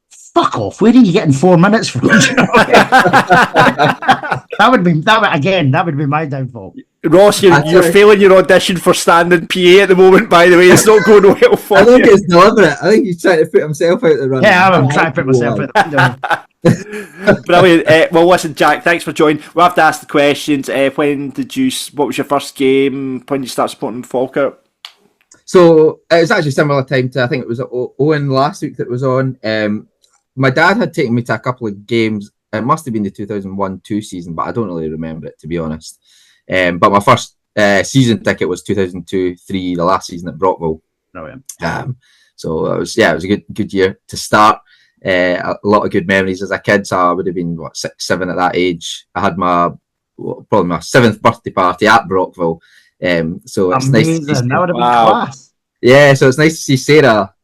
fuck off, where are you getting 4 minutes from? that would be my downfall. Ross, you're failing your audition for standing PA at the moment, by the way. It's not going well for you. I think it's deliberate. I think he's trying to put himself out the run. Yeah, I'm trying to put myself out the window. Brilliant. Well, listen, Jack, thanks for joining. We'll have to ask the questions. What was your first game? When did you start supporting Falkirk? So it was actually similar time to, I think it was Owen last week that was on. My dad had taken me to a couple of games. It must have been the 2001-2 season, but I don't really remember it, to be honest. But my first season ticket was 2002-3, the last season at Brockville. So it was a good year to start. A lot of good memories as a kid. So I would have been 6, 7 at that age. I had probably my 7th birthday party at Brockville. So it's nice to see. That would have been class. Yeah, so it's nice to see Sarah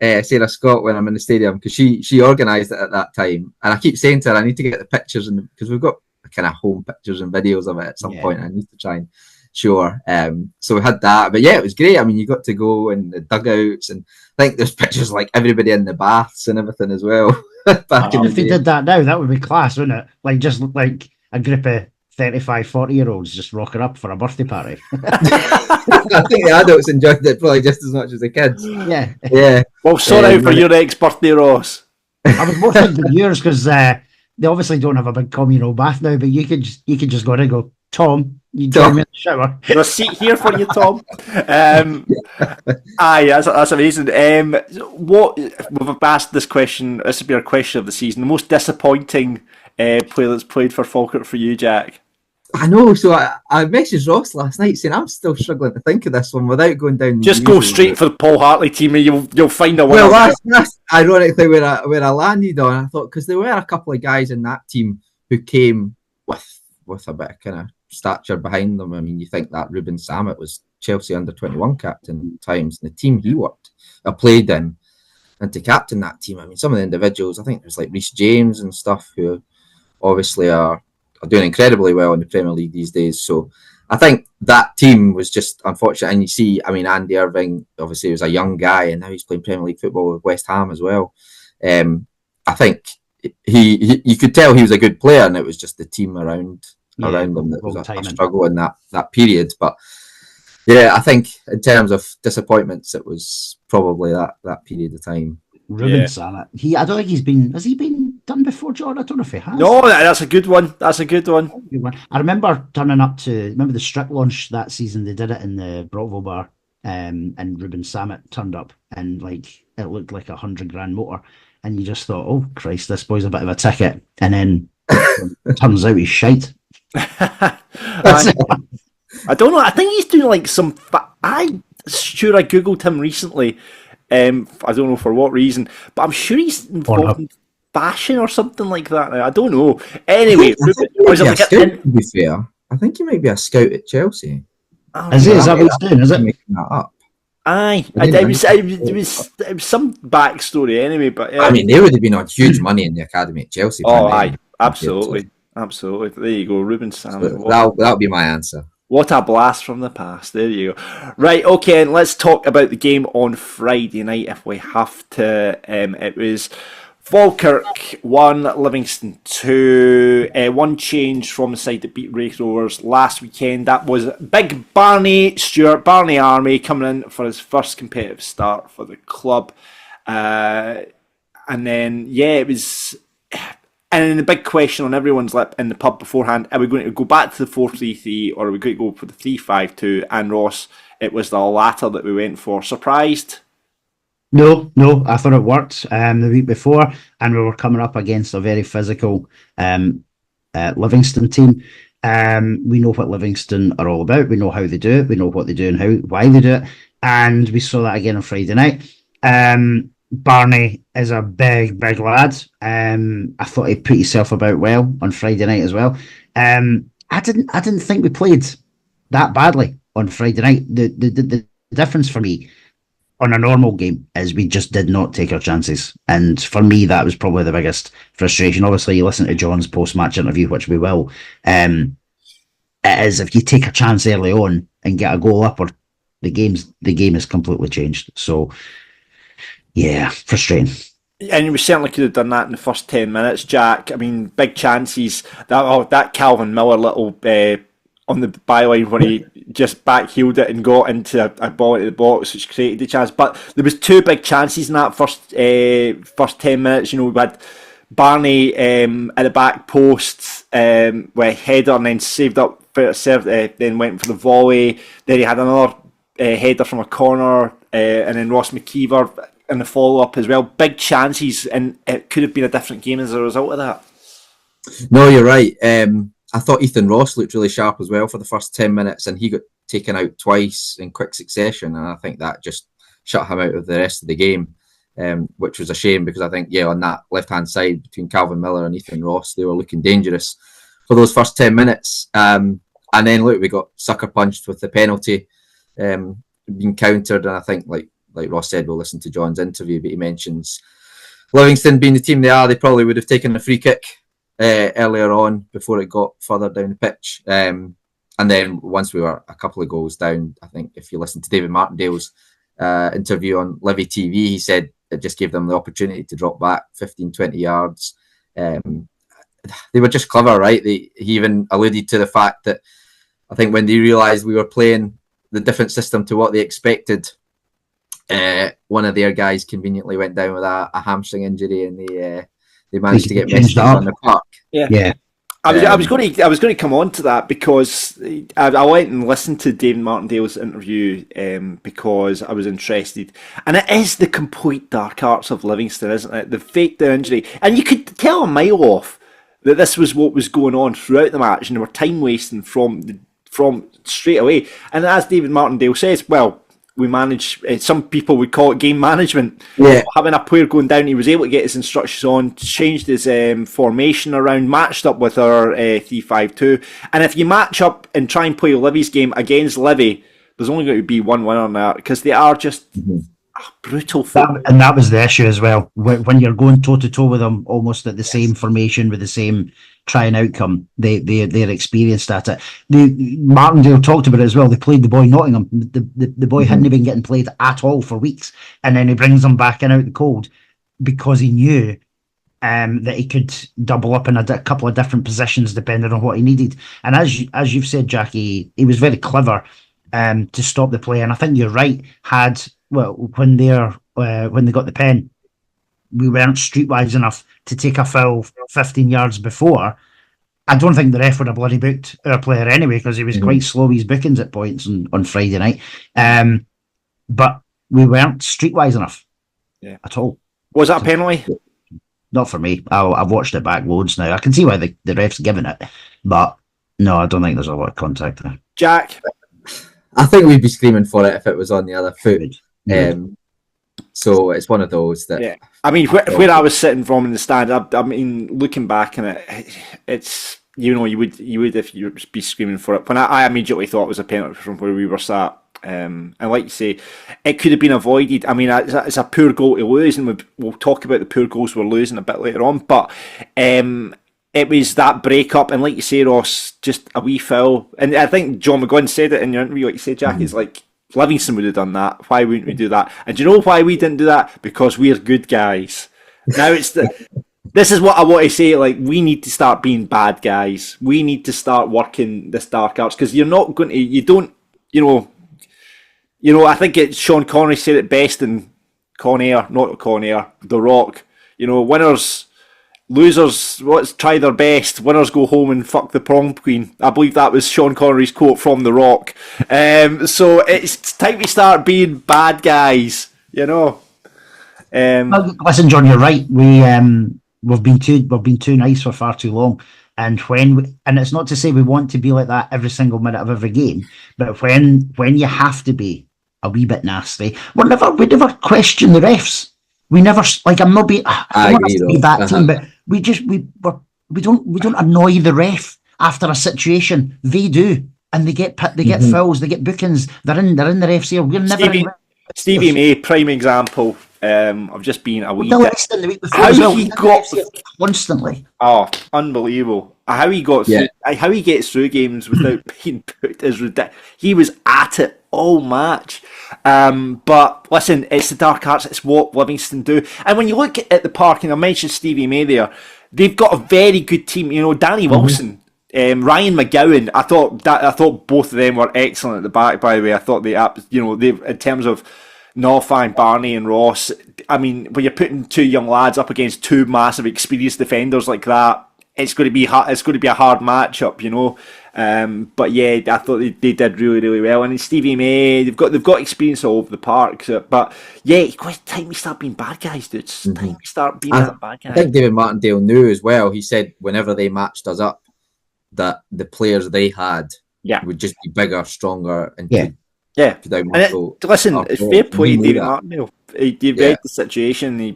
Scott when I'm in the stadium, because she organised it at that time. And I keep saying to her, I need to get the pictures, because we've got kind of home pictures and videos of it at some point. I need to try and show her. So we had that. But yeah, it was great. I mean, you got to go in the dugouts, and I think there's pictures like everybody in the baths and everything as well. If they did that now, that would be class, wouldn't it? Like just like a group of 35, 40-year-olds just rocking up for a birthday party. I think the adults enjoyed it probably just as much as the kids. Yeah. Well, sort out for your next birthday, Ross. I was more thinking yours, because they obviously don't have a big communal bath now, but you could just go in and go, Tom, you join me in the shower. There's a seat here for you, Tom. That's amazing. We've asked this question. This would be our question of the season. The most disappointing player that's played for Falkirk for you, Jack. I know. So I messaged Ross last night saying I'm still struggling to think of this one without going down. Just go straight for the Paul Hartley team, and you'll find a winner. Well, that's ironically where I landed on. I thought, because there were a couple of guys in that team who came with a bit of kind of stature behind them. I mean, you think that Ruben Sammet was Chelsea under-21 captain at times, and the team he played in, and to captain that team. I mean, some of the individuals, I think there's like Reece James and stuff, who obviously are doing incredibly well in the Premier League these days. So I think that team was just unfortunate. And you see, I mean, Andy Irving obviously was a young guy, and now he's playing Premier League football with West Ham as well. I think you could tell he was a good player, and it was just the team around them that was a struggle in that period. But yeah, I think in terms of disappointments, it was probably that period of time. Ruben Sammet. I don't think has he been done before, John? I don't know if he has. No, that's a good one. I remember turning up remember the strip launch that season. They did it in the Brockville bar, and Ruben Sammet turned up, and like it looked like $100,000 motor, and you just thought, oh Christ, this boy's a bit of a ticket, and then turns out he's shite. I don't know. I think he's doing like some. I googled him recently. I don't know for what reason, but I'm sure he's involved in bashing or something like that. I don't know. Anyway, was it like scout, to be fair? I think he might be a scout at Chelsea. Is that what he's doing? Is it? Making that up. Aye, it was some backstory anyway. But I mean, they would have been on huge money in the academy at Chelsea. Aye, absolutely. There you go, Ruben Salmon. That'll be my answer. What a blast from the past. There you go. Right, okay, and let's talk about the game on Friday night if we have to. It was Falkirk 1, Livingston 2. One change from the side that beat Raith Rovers last weekend. That was big Barney Stewart, Barney Army, coming in for his first competitive start for the club. And then, it was... And the big question on everyone's lip in the pub beforehand, are we going to go back to the 4-3-3 or are we going to go for the 3-5-2? And Ross, it was the latter that we went for. Surprised? No, I thought it worked the week before, and we were coming up against a very physical Livingston team. We know what Livingston are all about. We know how they do it. We know what they do and why they do it. And we saw that again on Friday night. Barney is a big lad. I thought he put himself about well on Friday night as well. I didn't think we played that badly on Friday night. The difference for me on a normal game is we just did not take our chances. And for me, that was probably the biggest frustration. Obviously, you listen to John's post-match interview, which we will. It is if you take a chance early on and get a goal up, or the game is completely changed. So, yeah, frustrating. And we certainly could have done that in the first 10 minutes, Jack. I mean, big chances. That Calvin Miller little on the byline where he just backheeled it and got into a ball into the box, which created the chance. But there was two big chances in that first 10 minutes. You know, we had Barney at the back post with a header and then saved up for it, then went for the volley. Then he had another header from a corner, and then Ross McKeever in the follow-up as well. Big chances, and it could have been a different game as a result of that. No, you're right. I thought Ethan Ross looked really sharp as well for the first 10 minutes, and he got taken out twice in quick succession, and I think that just shut him out of the rest of the game, which was a shame because I think, on that left-hand side between Calvin Miller and Ethan Ross, they were looking dangerous for those first 10 minutes. And then, look, we got sucker punched with the penalty being countered, and I think, like Ross said, we'll listen to John's interview, but he mentions Livingston being the team they are, they probably would have taken a free kick earlier on before it got further down the pitch. And then once we were a couple of goals down, I think if you listen to David Martindale's interview on Livi TV, he said it just gave them the opportunity to drop back 15, 20 yards. They were just clever, right? He even alluded to the fact that I think when they realised we were playing the different system to what they expected, one of their guys conveniently went down with a hamstring injury, and they managed to get messed up on the park. Yeah. I was going to come on to that because I went and listened to David Martindale's interview because I was interested, and it is the complete dark arts of Livingston, isn't it? The fake the injury, and you could tell a mile off that this was what was going on throughout the match, and they were time wasting from straight away. And as David Martindale says, well, we manage, some people would call it game management. Yeah. Having a player going down, he was able to get his instructions on, changed his formation around, matched up with our 3-5-2. And if you match up and try and play Livy's game against Livy, there's only going to be one winner on that because they are just brutal football. And that was the issue as well. When you're going toe-to-toe with them, almost at the same formation with the same trying outcome, they're experienced at it. Martindale talked about it as well. They played the boy Nottingham. The boy hadn't been getting played at all for weeks, and then he brings him back in out the cold because he knew that he could double up in a couple of different positions depending on what he needed. And as you've said, Jackie, he was very clever to stop the play. And I think you're right. When they got the pen, we weren't streetwise enough to take a foul 15 yards before. I don't think the ref would have bloody booked our player anyway because he was quite slow with his bookings at points on Friday night. But we weren't streetwise enough at all. Was that a penalty? Not for me. I've watched it back loads now. I can see why the ref's given it, but no, I don't think there's a lot of contact there. Jack? I think we'd be screaming for it if it was on the other foot. So it's one of those that. Yeah, I mean, where I was sitting from in the stand, I mean, looking back on it, it's you would if you be screaming for it. When I immediately thought it was a penalty from where we were sat, and like you say, it could have been avoided. I mean, it's a poor goal to lose, and we'll talk about the poor goals we're losing a bit later on. But it was that break up, and like you say, Ross, just a wee foul. And I think John McGuinn said it in your interview, like you said, Jack. It's like, Livingston would have done that. Why wouldn't we do that? And do you know why we didn't do that? Because we're good guys. Now this is what I want to say. Like, we need to start being bad guys. We need to start working this dark arts, because you're not going to. You don't. I think Sean Connery said it best in Con Air, not Con Air, The Rock. Winners. Losers, try their best. Winners go home and fuck the prom queen. I believe that was Sean Connery's quote from The Rock. So it's time to start being bad guys. Listen, John, you're right. We've been too nice for far too long. And and it's not to say we want to be like that every single minute of every game, but when you have to be a wee bit nasty, we never question the refs. We never, like, I'm not being, I want us to be that team, but we don't annoy the ref after a situation. They do, and they get fouls, they get bookings. They're in the ref's ear. We're never. Stevie May, prime example of just being a wee bit. The week before he got constantly. Oh, unbelievable! How he gets through games without being booked is ridiculous. He was at it all match. But listen, it's the dark arts. It's what Livingston do. And when you look at the park, and I mentioned Stevie May there, they've got a very good team. Danny Wilson, Ryan McGowan. I thought both of them were excellent at the back. By the way, I thought they in terms of Northang, Barney, and Ross. I mean, when you're putting two young lads up against two massive, experienced defenders like that, it's going to be hard. It's going to be a hard matchup, But yeah, I thought they did really, really well. And Stevie May, they've got experience all over the park. But yeah, it's time we start being bad guys, dude. It's time we start being bad guys. I think David Martindale knew as well. He said whenever they matched us up, that the players they had would just be bigger, stronger, and listen, it's fair play, David Martindale. He read the situation. He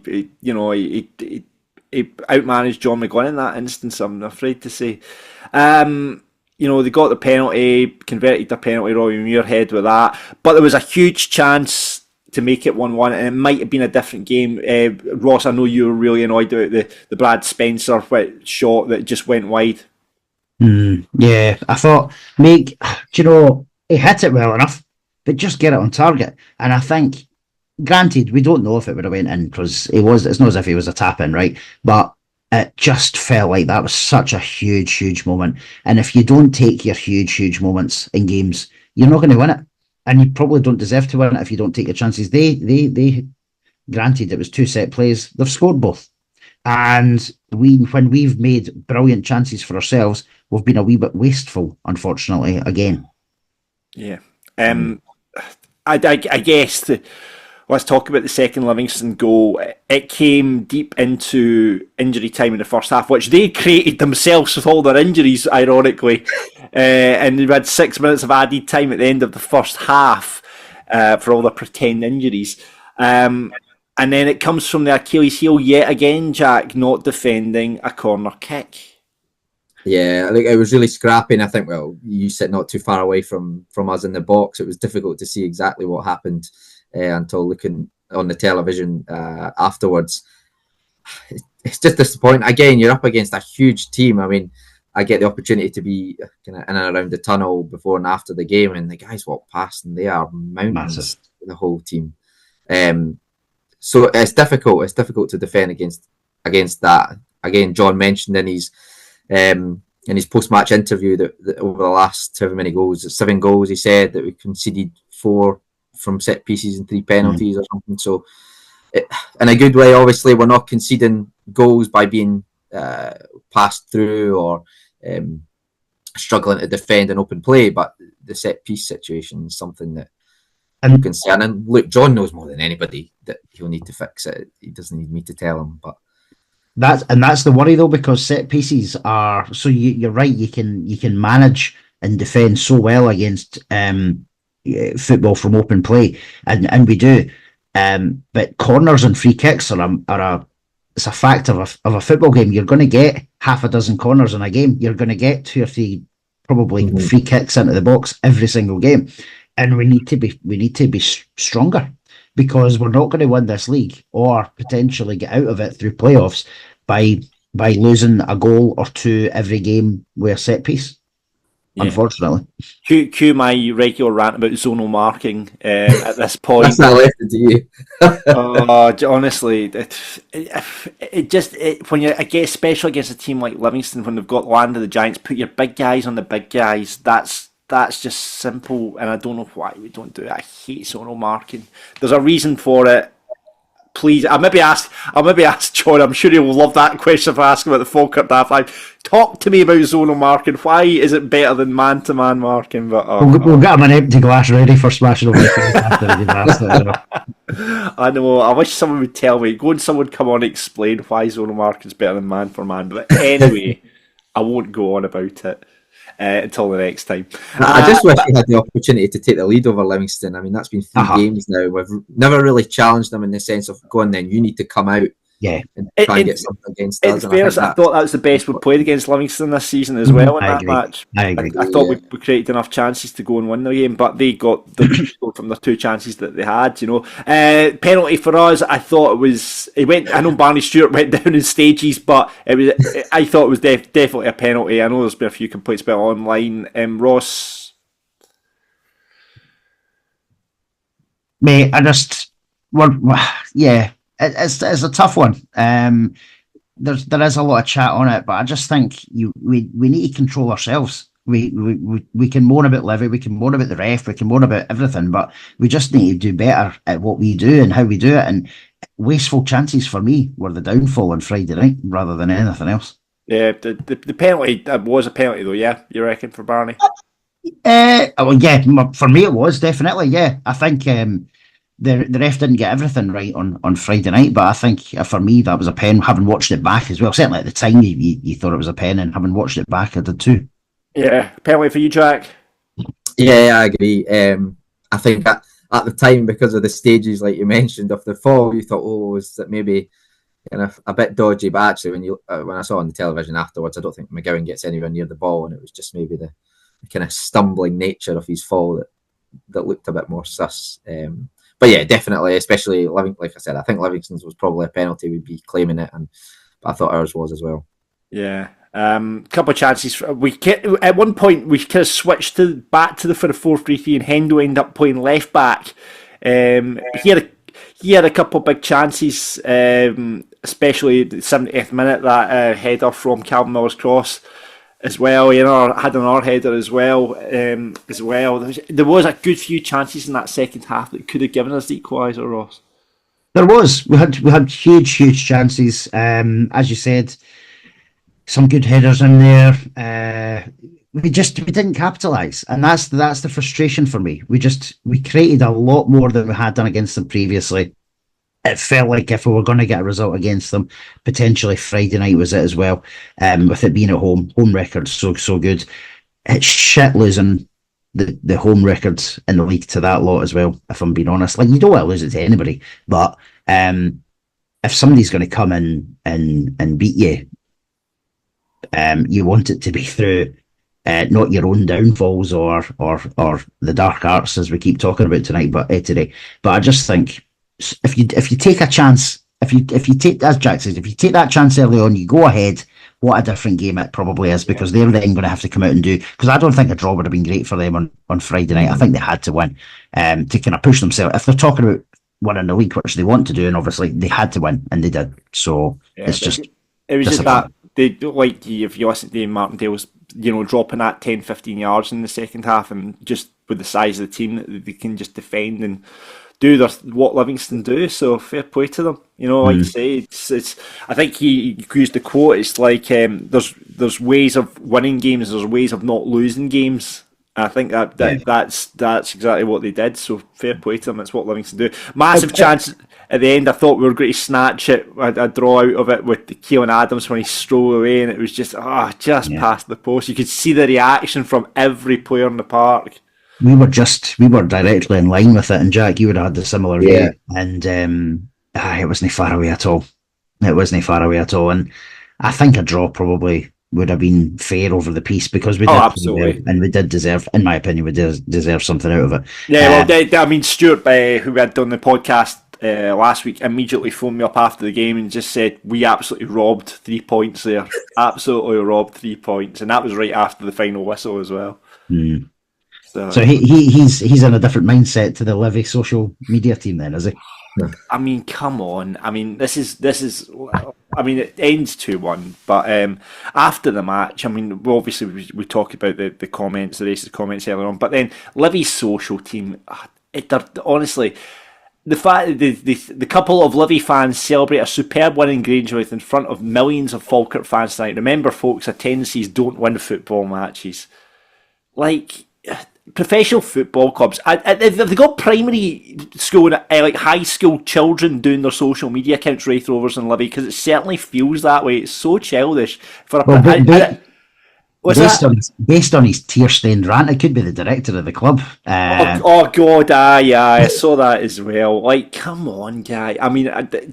outmanaged John McGuinn in that instance, I'm afraid to say. They got the penalty, converted the penalty, Robbie Muirhead with that. But there was a huge chance to make it 1-1, and it might have been a different game. Ross, I know you were really annoyed about the Brad Spencer shot that just went wide. Yeah, I thought, he hit it well enough, but just get it on target. And I think, granted, we don't know if it would have went in, because it's not as if he was a tap-in, right? But it just felt like that was such a huge, huge moment. And if you don't take your huge, huge moments in games, you're not going to win it. And you probably don't deserve to win it if you don't take your chances. They granted, it was two set plays. They've scored both. And when we've made brilliant chances for ourselves, we've been a wee bit wasteful, unfortunately, again. Yeah. I guess let's talk about the second Livingston goal. It came deep into injury time in the first half, which they created themselves with all their injuries, ironically. And they had 6 minutes of added time at the end of the first half for all the pretend injuries. And then it comes from the Achilles heel yet again, Jack, not defending a corner kick. Yeah, I think it was really scrappy. And I think, you sit not too far away from us in the box. It was difficult to see exactly what happened until looking on the television afterwards. It's just disappointing. Again, you're up against a huge team. I mean, I get the opportunity to be kind of in and around the tunnel before and after the game, and the guys walk past and they are mountains, the whole team. So it's difficult. It's difficult to defend against that. Again, John mentioned in his post-match interview that over the last 7 goals, he said that we conceded 4 from set pieces and 3 penalties or something. So, in a good way, obviously, we're not conceding goals by being passed through or struggling to defend an open play, but the set piece situation is something that you can see. And look, John knows more than anybody that he'll need to fix it. He doesn't need me to tell him, but. That's the worry though, because set pieces are so you're right. You can manage and defend so well against football from open play, and we do. But corners and free kicks it's a fact of a football game. You're going to get half a dozen corners in a game. You're going to get 2 or 3 probably free kicks into the box every single game, and we need to be stronger, because we're not going to win this league or potentially get out of it through playoffs by losing a goal or 2 every game with a set piece. Yeah. Unfortunately, cue my regular rant about zonal marking at this point. That's not left to you. Honestly, it just when you especially against a team like Livingston, when they've got the land of the giants, put your big guys on the big guys. That's just simple, and I don't know why we don't do it. I hate zonal marking. There's a reason for it. Please, I'll maybe ask John. I'm sure he will love that question if I ask him about the Falkirk Daft Womens. Talk to me about zonal marking. Why is it better than man-to-man marking? But we'll get him an empty glass ready for smashing over the face after I know. I wish someone would tell me. Go and someone come on and explain why zonal marking is better than man-for-man. But anyway, I won't go on about it until the next time. I just wish we had the opportunity to take the lead over Livingston. I mean, that's been 3 games now. We've never really challenged them in the sense of going, then you need to come out and try and get something against us. I thought that was the best we played against Livingston this season as well in that match. I agree. I thought we created enough chances to go and win the game, but they got the from the 2 chances that they had. Penalty for us. I thought it was. I know Barney Stewart went down in stages, but it was. I thought it was definitely a penalty. I know there's been a few complaints about it online. Ross, mate, It's a tough one. There is a lot of chat on it, but I just think we need to control ourselves. We can moan about Livy, we can moan about the ref, we can moan about everything, but we just need to do better at what we do and how we do it. And wasteful chances for me were the downfall on Friday night rather than anything else. Yeah, the penalty was a penalty though. Yeah, you reckon for Barney? For me it was definitely. Yeah, I think. The ref didn't get everything right on Friday night, but I think for me that was a pen. Having watched it back as well, certainly at the time you thought it was a pen, and having watched it back, I did too. Yeah, penalty for you, Jack. Yeah, I agree. I think at the time, because of the stages like you mentioned of the fall, you thought, was that maybe kind of a bit dodgy? But actually, when I saw on the television afterwards, I don't think McGowan gets anywhere near the ball, and it was just maybe the kind of stumbling nature of his fall that looked a bit more sus. But yeah, definitely, especially like I said, I think Livingston's was probably a penalty. We'd be claiming it, but I thought ours was as well. Yeah, couple of chances. At one point we kind of switched back to the 4-3-3, and Hendo ended up playing left back. He had a couple of big chances, especially the 70th minute, that header from Callumn Morrison's cross. As well, had another header as well. There was a good few chances in that second half that could have given us the equaliser, Ross. There was. We had huge chances. As you said, some good headers in there. We didn't capitalise, and that's the frustration for me. We created a lot more than we had done against them previously. It felt like if we were going to get a result against them, potentially Friday night was it as well. With it being at home records so good. It's shit losing the home records in the league to that lot as well. If I'm being honest, like you don't want to lose it to anybody, but if somebody's going to come in and beat you, you want it to be through not your own downfalls or the dark arts as we keep talking about tonight, but today. But I just think. If you take a chance, if you take, as Jack says, if you take that chance early on, you go ahead. What a different game it probably is, because they're then going to have to come out and do. Because I don't think a draw would have been great for them on Friday night. I think they had to win to kind of push themselves. If they're talking about winning the league, which they want to do, and obviously they had to win, and they did. So it's just it was just that they like if you listen to Martindale's, dropping that 10-15 yards in the second half, and just with the size of the team that they can just defend and do what Livingston do, so fair play to them. Like you say, it's. I think he used the quote. It's like there's ways of winning games, there's ways of not losing games. I think that's exactly what they did. So fair play to them. It's what Livingston do. Massive chance at the end. I thought we were going to snatch it, a draw out of it with Keelan Adams when he strolled away, and it was just past the post. You could see the reaction from every player in the park. we were directly in line with it, and Jack, you would have had the similar view, and it wasn't far away at all. It wasn't far away at all, and I think a draw probably would have been fair over the piece, because we did, absolutely, and we did deserve, in my opinion, we did deserve something out of it. Yeah, I mean, Stuart, who we had done the podcast last week, immediately phoned me up after the game and just said, we absolutely robbed 3 points there. Absolutely robbed 3 points, and that was right after the final whistle as well. Mm. So he's in a different mindset to the Livy social media team then, is he? I mean, come on. I mean, this is. I mean, it ends 2-1, but after the match, I mean, obviously we talked about the comments, the racist comments earlier on, but then Livy's social team, honestly, the fact that the couple of Livy fans celebrate a superb win in Grangemouth in front of millions of Falkirk fans tonight. Remember, folks, attendances don't win football matches. Like, professional football clubs, they've got primary school and like high school children doing their social media accounts, Wraith Rovers and Livy, because it certainly feels that way. It's so childish. Based on his tear-stained rant, it could be the director of the club. Oh God, I saw that as well. Like, come on, guy. I mean,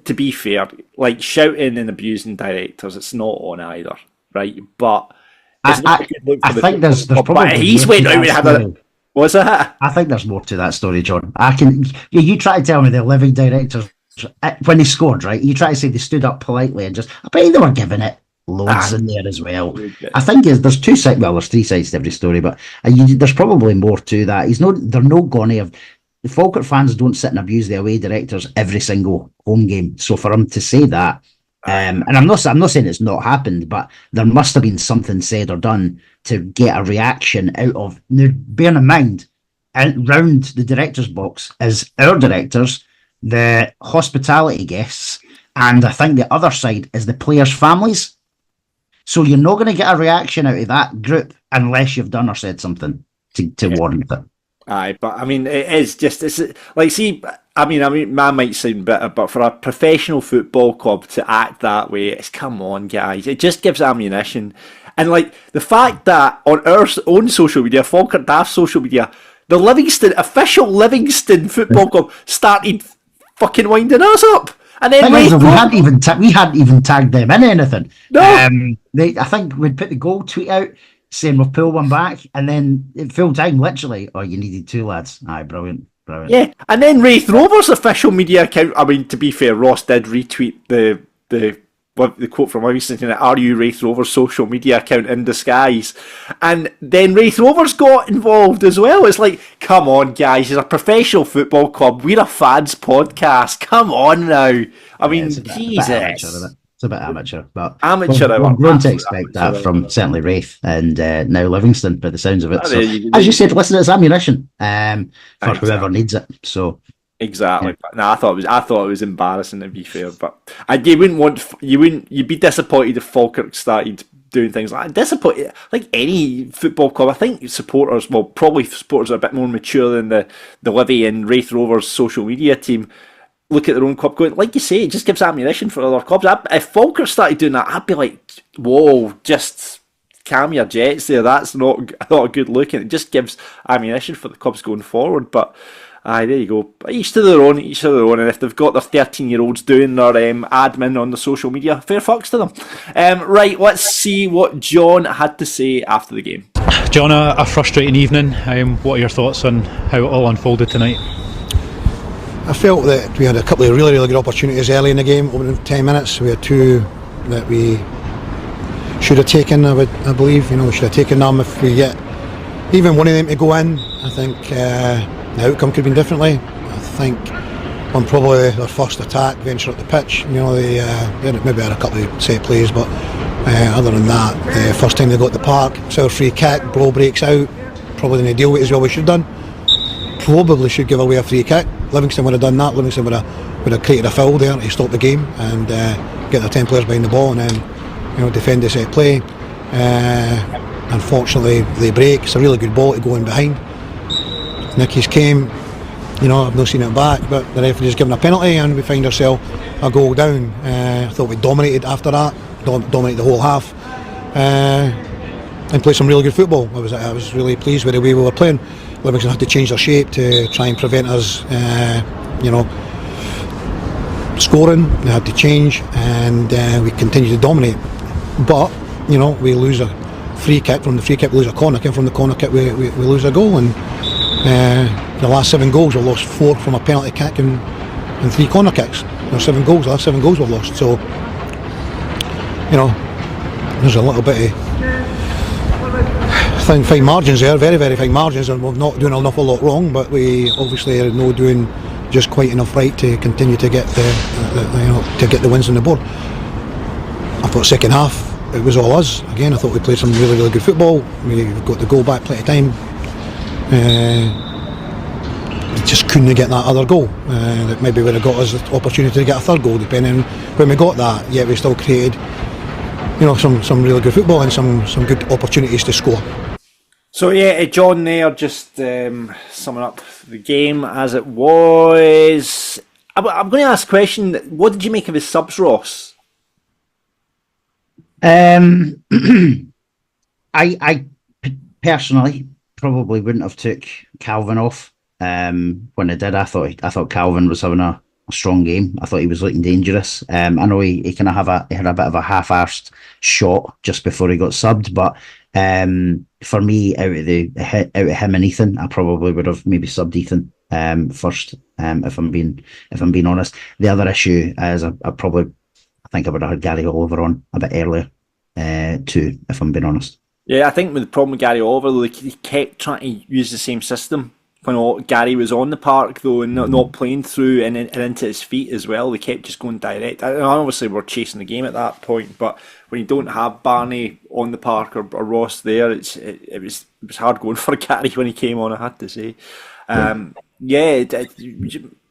to be fair, like, shouting and abusing directors, it's not on either, right? But I think there's probably he's went out and had a. What's that? I think there's more to that story, John. You try to tell me the Livy directors, when they scored, right? You try to say they stood up politely and just. I bet they were giving it loads in there as well. I think there's two sides. Well, there's three sides to every story, but there's probably more to that. They're not going to have. The Falkirk fans don't sit and abuse the away directors every single home game. So for him to say that. And I'm not saying it's not happened, but there must have been something said or done to get a reaction out of. Now, bearing in mind, round the director's box is our directors, the hospitality guests, and I think the other side is the players' families. So you're not going to get a reaction out of that group unless you've done or said something to warrant it. Aye, but I mean, it's like, see, I mean, man might sound bitter, but for a professional football club to act that way, it's come on, guys. It just gives ammunition. And like, the fact that on our own social media, Falkirk Daft social media, the official Livingston Football Club started fucking winding us up. And then we hadn't even tagged them in anything. No. I think we'd put the goal tweet out saying we'll pull one back, and then at full time, literally, you needed two lads. Aye, brilliant. Yeah, and then Wraith Rovers' official media account, I mean, to be fair, Ross did retweet the quote from Livingston, "Are you Wraith Rovers' social media account in disguise?" And then Wraith Rovers got involved as well. It's like, come on, guys, it's a professional football club. We're a fans podcast. Come on now. I mean, Jesus. It's a bit amateur, but amateur. We're going to expect that from certainly Wraith and now Livingston, by the sounds of it. So, as you said, listen, it's ammunition for whoever needs it. So exactly. Yeah. No, I thought it was embarrassing, to be fair. But you'd be disappointed if Falkirk started doing things like that. Disappointed, like any football club. I think supporters are a bit more mature than the Livy and Wraith Rovers social media team. Look at their own club going, like you say, it just gives ammunition for other clubs. If Falkirk started doing that, I'd be like, whoa, just calm your jets there. That's not a good look, and it just gives ammunition for the clubs going forward. But there you go. Each to their own. And if they've got their 13-year-olds doing their admin on the social media, fair fucks to them. Right, let's see what John had to say after the game. John, a frustrating evening. What are your thoughts on how it all unfolded tonight? I felt that we had a couple of really, really good opportunities early in the game, opening 10 minutes. We had two that we should have taken, I believe. We should have taken them. If we get even one of them to go in, I think the outcome could have been differently. I think on probably their first attack, venture up the pitch, they maybe had a couple of set plays, but other than that, the first time they got the park, it's our free kick, blow breaks out, probably didn't deal with it as well we should have done. Probably should give away a free kick. Livingston would have done that. Livingston would have created a foul there to stop the game and get their 10 players behind the ball and then defend the set play. Unfortunately, they break. It's a really good ball to go in behind. Nicky's came. I've not seen it back, but the referee's given a penalty and we find ourselves a goal down. I thought we dominated after that. Dominated the whole half and played some really good football. I was really pleased with the way we were playing. Livingston had to change their shape to try and prevent us, scoring. They had to change, and we continued to dominate. But we lose a free kick. From the free kick we lose a corner kick. From the corner kick we lose a goal. And the last 7 goals we've lost 4 from a penalty kick and 3 corner kicks. There's 7 goals. The last 7 goals we've lost. So there's a little bit of fine margins there, very, very fine margins, and we're not doing an awful lot wrong, but we obviously are not doing just quite enough right to continue to get the wins on the board. I thought second half it was all us again. I thought we played some really, really good football. We got the goal back plenty of time. We just couldn't get that other goal. That maybe would have got us the opportunity to get a third goal, depending when we got that. Yet we still created some really good football and some good opportunities to score. So yeah, John there just summing up the game as it was. I'm going to ask a question. What did you make of his subs, Ross? I personally probably wouldn't have took Calvin off when I did. I thought Calvin was having a strong game. I thought he was looking dangerous. I know he kind of had a bit of a half-arsed shot just before he got subbed, but for me, out of him and Ethan, I probably would have maybe subbed Ethan first. If I'm being honest, the other issue is I think I would have had Gary Oliver on a bit earlier too. If I'm being honest. Yeah, I think the problem with Gary Oliver, he kept trying to use the same system when Gary was on the park, though, and not playing through and into his feet as well. They kept just going direct. And obviously, we're chasing the game at that point, but when you don't have Barney on the park or Ross there, it was hard going for Gary when he came on, I had to say.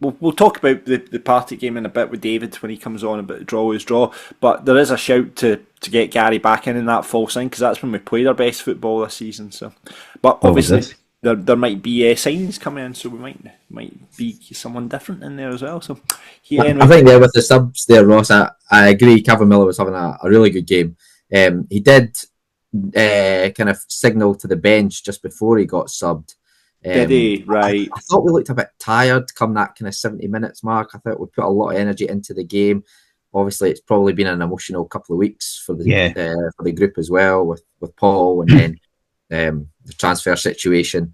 We'll talk about the Partick game in a bit with David when he comes on about draw is draw, but there is a shout to get Gary back in that false line, because that's when we played our best football this season. So, but obviously there might be signings coming in, so we might be someone different in there as well. So I think there with the subs there, Ross, I agree. Calvin Miller was having a really good game. He did kind of signal to the bench just before he got subbed. Did he? Right. I thought we looked a bit tired come that kind of 70 minutes mark. I thought we put a lot of energy into the game. Obviously, it's probably been an emotional couple of weeks for the group as well, with Paul and then the transfer situation.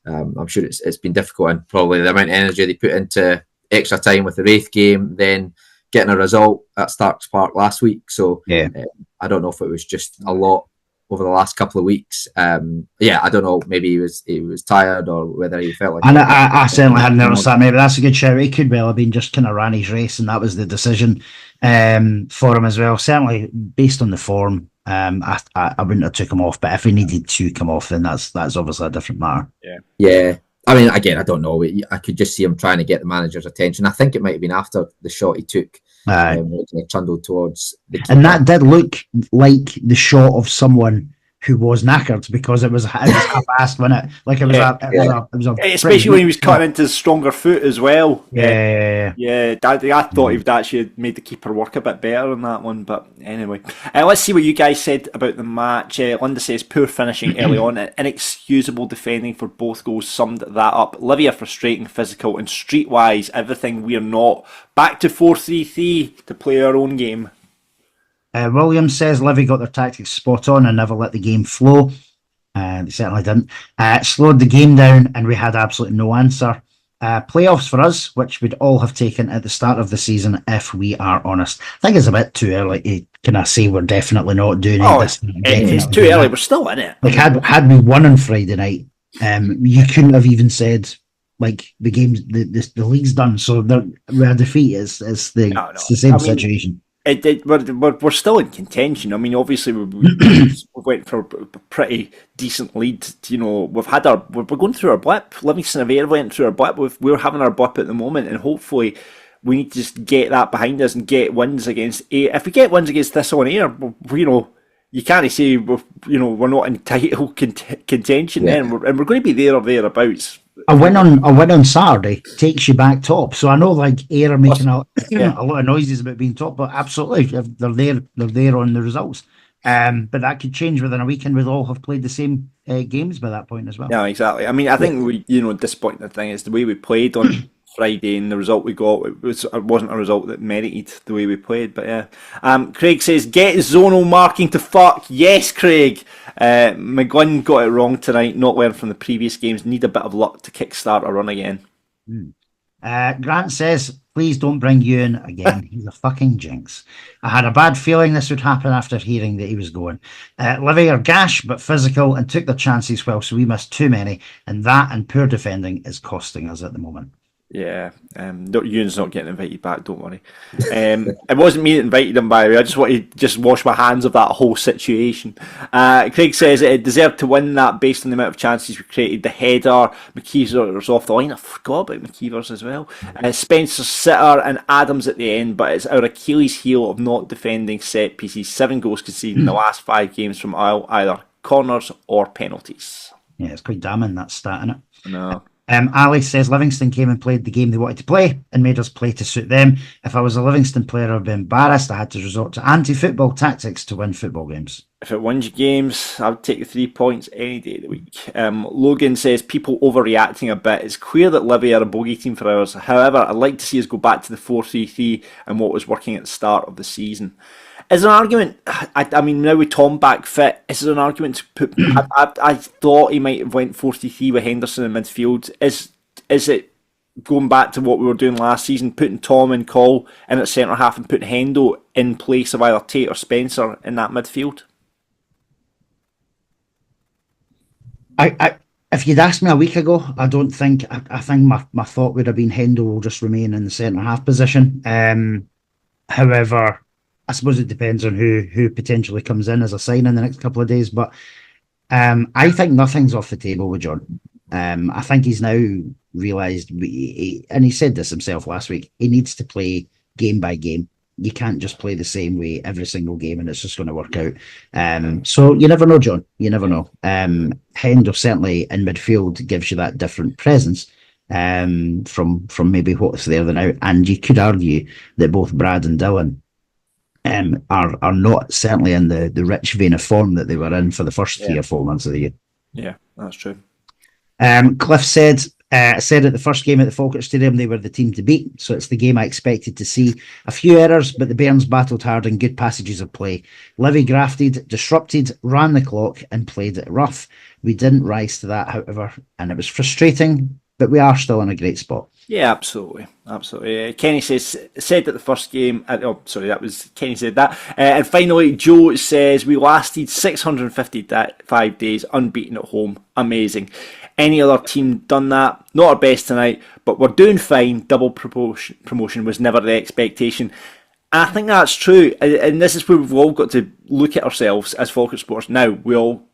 I'm sure it's been difficult, and probably the amount of energy they put into extra time with the Wraith game, then getting a result at Starks Park last week. So I don't know if it was just a lot over the last couple of weeks. I don't know. Maybe he was tired, or whether he felt like. And I certainly hadn't noticed that. Maybe that's a good shout. He could well have been just kind of ran his race, and that was the decision for him as well. Certainly, based on the form, I wouldn't have took him off. But if he needed to come off, then that's obviously a different matter. Yeah. I mean, again, I don't know. I could just see him trying to get the manager's attention. I think it might have been after the shot he took. Trundled towards the keeper. And that did look like the shot of someone who was knackered, because it was half-assed, wasn't it? Like it was especially when he was cutting into his stronger foot as well. Yeah. I thought he would actually have made the keeper work a bit better on that one, but anyway. Let's see what you guys said about the match. Linda says poor finishing early on, inexcusable defending for both goals summed that up. Livy are frustrating, physical, and streetwise everything we're not. Back to 4-3-3 to play our own game. Williams says Livy got their tactics spot on and never let the game flow. They certainly didn't. Slowed the game down, and we had absolutely no answer. Playoffs for us, which we'd all have taken at the start of the season, if we are honest. I think it's a bit too early to kind of say we're definitely not doing it. It's too early. We're still in it. Like had we won on Friday night, you couldn't have even said like the game's the league's done. So we're defeat is the same situation. We're still in contention. I mean, obviously we went for a pretty decent lead. You know, we're going through our blip. Livingston have went through our blip. We're having our blip at the moment, and hopefully we need to just get that behind us and get wins against. If we get wins against Thistle and Ayr, you know, you can't say we're not in title contention then, and we're going to be there or thereabouts. A win on Saturday takes you back top. So I know like Ayr are making a lot of noises about being top, but absolutely, if they're there on the results. But that could change within a week, and we'll all have played the same games by that point as well. Yeah, exactly. I mean, I think disappointing thing is the way we played on Friday and the result we got. It wasn't a result that merited the way we played. But yeah, Craig says get zonal marking to fuck. Yes, Craig. McGlynn got it wrong tonight. Not learned from the previous games. Need a bit of luck to kickstart a run again. Grant says, please don't bring Ewan again. He's a fucking jinx. I had a bad feeling this would happen after hearing that he was going. Livy are gash but physical and took their chances well, so we missed too many, and that and poor defending is costing us at the moment. Yeah, Ewan's not getting invited back, don't worry. It wasn't me that invited him, by the way. I just want to wash my hands of that whole situation. Craig says it deserved to win that based on the amount of chances we created. The header, McKeever's off the line. I forgot about McKeever's as well. Spencer, Sitter and Adams at the end, but it's our Achilles heel of not defending set pieces. 7 goals conceded in the last 5 games from either corners or penalties. Yeah, it's quite damning, that stat, isn't it? No. Ali says Livingston came and played the game they wanted to play and made us play to suit them. If I was a Livingston player, I'd be embarrassed. I had to resort to anti-football tactics to win football games. If it wins you games, I would take the 3 points any day of the week. Logan says people overreacting a bit. It's clear that Livy are a bogey team for ours. However, I'd like to see us go back to the 4-3-3 and what was working at the start of the season. Is there an argument? I mean, now with Tom back fit, is there an argument to put? I thought he might have went 4-3-3 with Henderson in midfield. Is it going back to what we were doing last season, putting Tom and Cole in at centre half and putting Hendo in place of either Tate or Spencer in that midfield? If you'd asked me a week ago, I don't think. I think my thought would have been Hendo will just remain in the centre half position. However, I suppose it depends on who potentially comes in as a sign in the next couple of days. But I think nothing's off the table with John. I think he's now realised, and he said this himself last week, he needs to play game by game. You can't just play the same way every single game and it's just going to work out. So you never know, John. You never know. Hendo certainly in midfield gives you that different presence from maybe what's there now. And you could argue that both Brad and Dylan are not certainly in the rich vein of form that they were in for the first 3 or 4 months of the year. Yeah, that's true. Cliff said at the first game at the Falkirk Stadium they were the team to beat, so it's the game I expected to see. A few errors, but the Bairns battled hard and good passages of play. Livy grafted, disrupted, ran the clock and played it rough. We didn't rise to that, however, and it was frustrating, but we are still in a great spot. Yeah, absolutely. Kenny said that the first game. That was Kenny said that. And finally, Joe says we lasted 655 days unbeaten at home. Amazing. Any other team done that? Not our best tonight, but we're doing fine. Double promotion was never the expectation. And I think that's true. And this is where we've all got to look at ourselves as Falkirk Sports now. We all,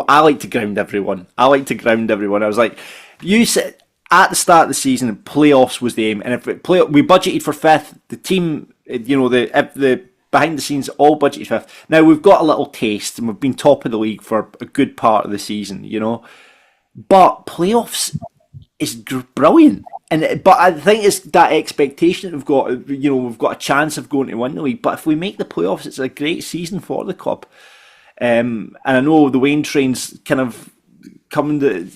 I like to ground everyone. I was like, you said at the start of the season, playoffs was the aim, and if we budgeted for 5th, the team, the behind the scenes all budgeted 5th. Now we've got a little taste, and we've been top of the league for a good part of the season, But playoffs is brilliant, but I think it's that expectation that we've got. We've got a chance of going to win the league. But if we make the playoffs, it's a great season for the club. And I know the Wayne train's kind of coming to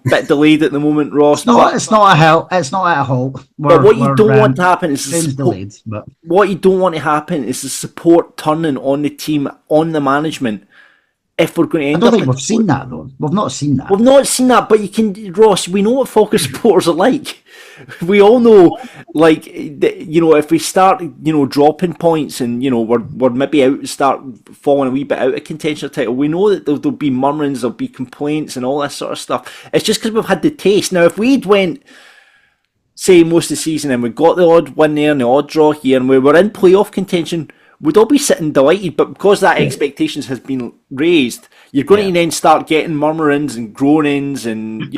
bit delayed at the moment, Ross. It's not a halt. But what you don't want to happen is what you don't want to happen is the support turning on the team, on the management. If we're going to end I don't think we've seen that though. We've not seen that. We've not seen that, but Ross, we know what Falkirk supporters are like. We all know, if we start, dropping points and, we're maybe start falling a wee bit out of contention title, we know that there'll be murmurings, there'll be complaints and all this sort of stuff. It's just because we've had the taste. Now, if we'd went, say, most of the season and we got the odd win there and the odd draw here and we were in playoff contention, we'd all be sitting delighted, but because that expectations has been raised, you're going to then start getting murmurings and groanings and,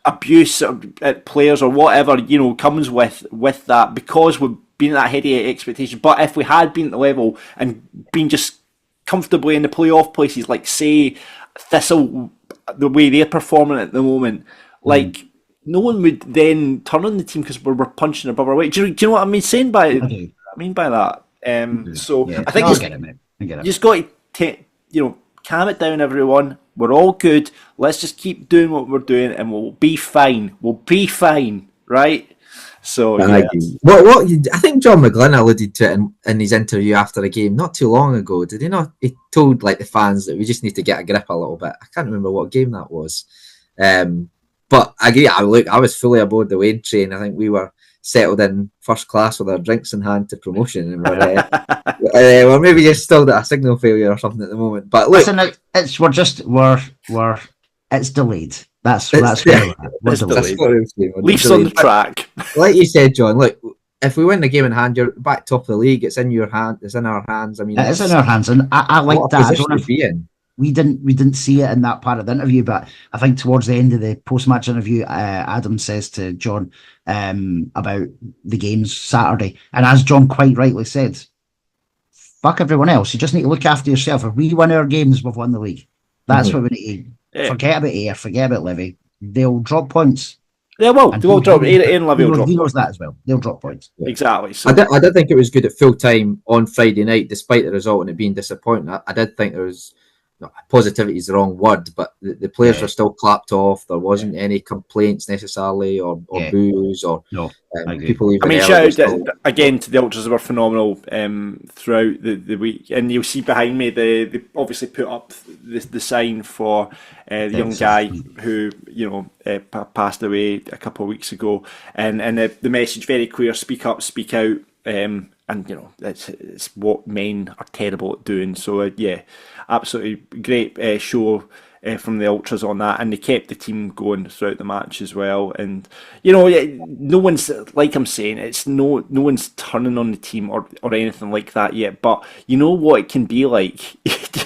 abuse at players or whatever, comes with that because we've been at that heady expectation. But if we had been at the level and been just comfortably in the playoff places, like, say, Thistle, the way they're performing at the moment, no one would then turn on the team because we're punching above our weight. Do you know what I mean? I mean by that. I think you just got to calm it down, everyone. We're all good. Let's just keep doing what we're doing, and we'll be fine. We'll be fine, right? So yeah. I think John McGlynn alluded to it in his interview after the game not too long ago. Did he not? He told like the fans that we just need to get a grip a little bit. I can't remember what game that was. But I agree. I was fully aboard the Wade train. I think we were settled in first class with our drinks in hand to promotion, and we're maybe just still at a signal failure or something at the moment. But look, listen, we're it's delayed. That's delayed. Leafs on the track. Like you said, John. Look, if we win the game in hand, you're back top of the league. It's in your hand. It's in our hands. I mean, it is in our hands, and I like that. I don't know if we didn't see it in that part of the interview, but I think towards the end of the post-match interview, Adam says to John about the games Saturday, and as John quite rightly said, fuck everyone else. You just need to look after yourself. If we win our games, we've won the league. That's what we need to. Forget about Ayr, forget about Livy. They'll drop points. They will. They will drop. Ayr and Livy will drop. He knows that as well. They'll drop points. Exactly. So I did think it was good at full time on Friday night, despite the result and it being disappointing. I did think there was. No, positivity is the wrong word, but the players were still clapped off. There wasn't any complaints necessarily, or boos, or people even. I mean, shout out again to the Ultras who were phenomenal throughout the week, and you'll see behind me they obviously put up the sign for the young guy who passed away a couple of weeks ago, and the message very clear: speak up, speak out. And it's what men are terrible at doing. So absolutely great show from the Ultras on that, and they kept the team going throughout the match as well. And no one's, like I'm saying, it's no one's turning on the team or anything like that yet. But you know what it can be like.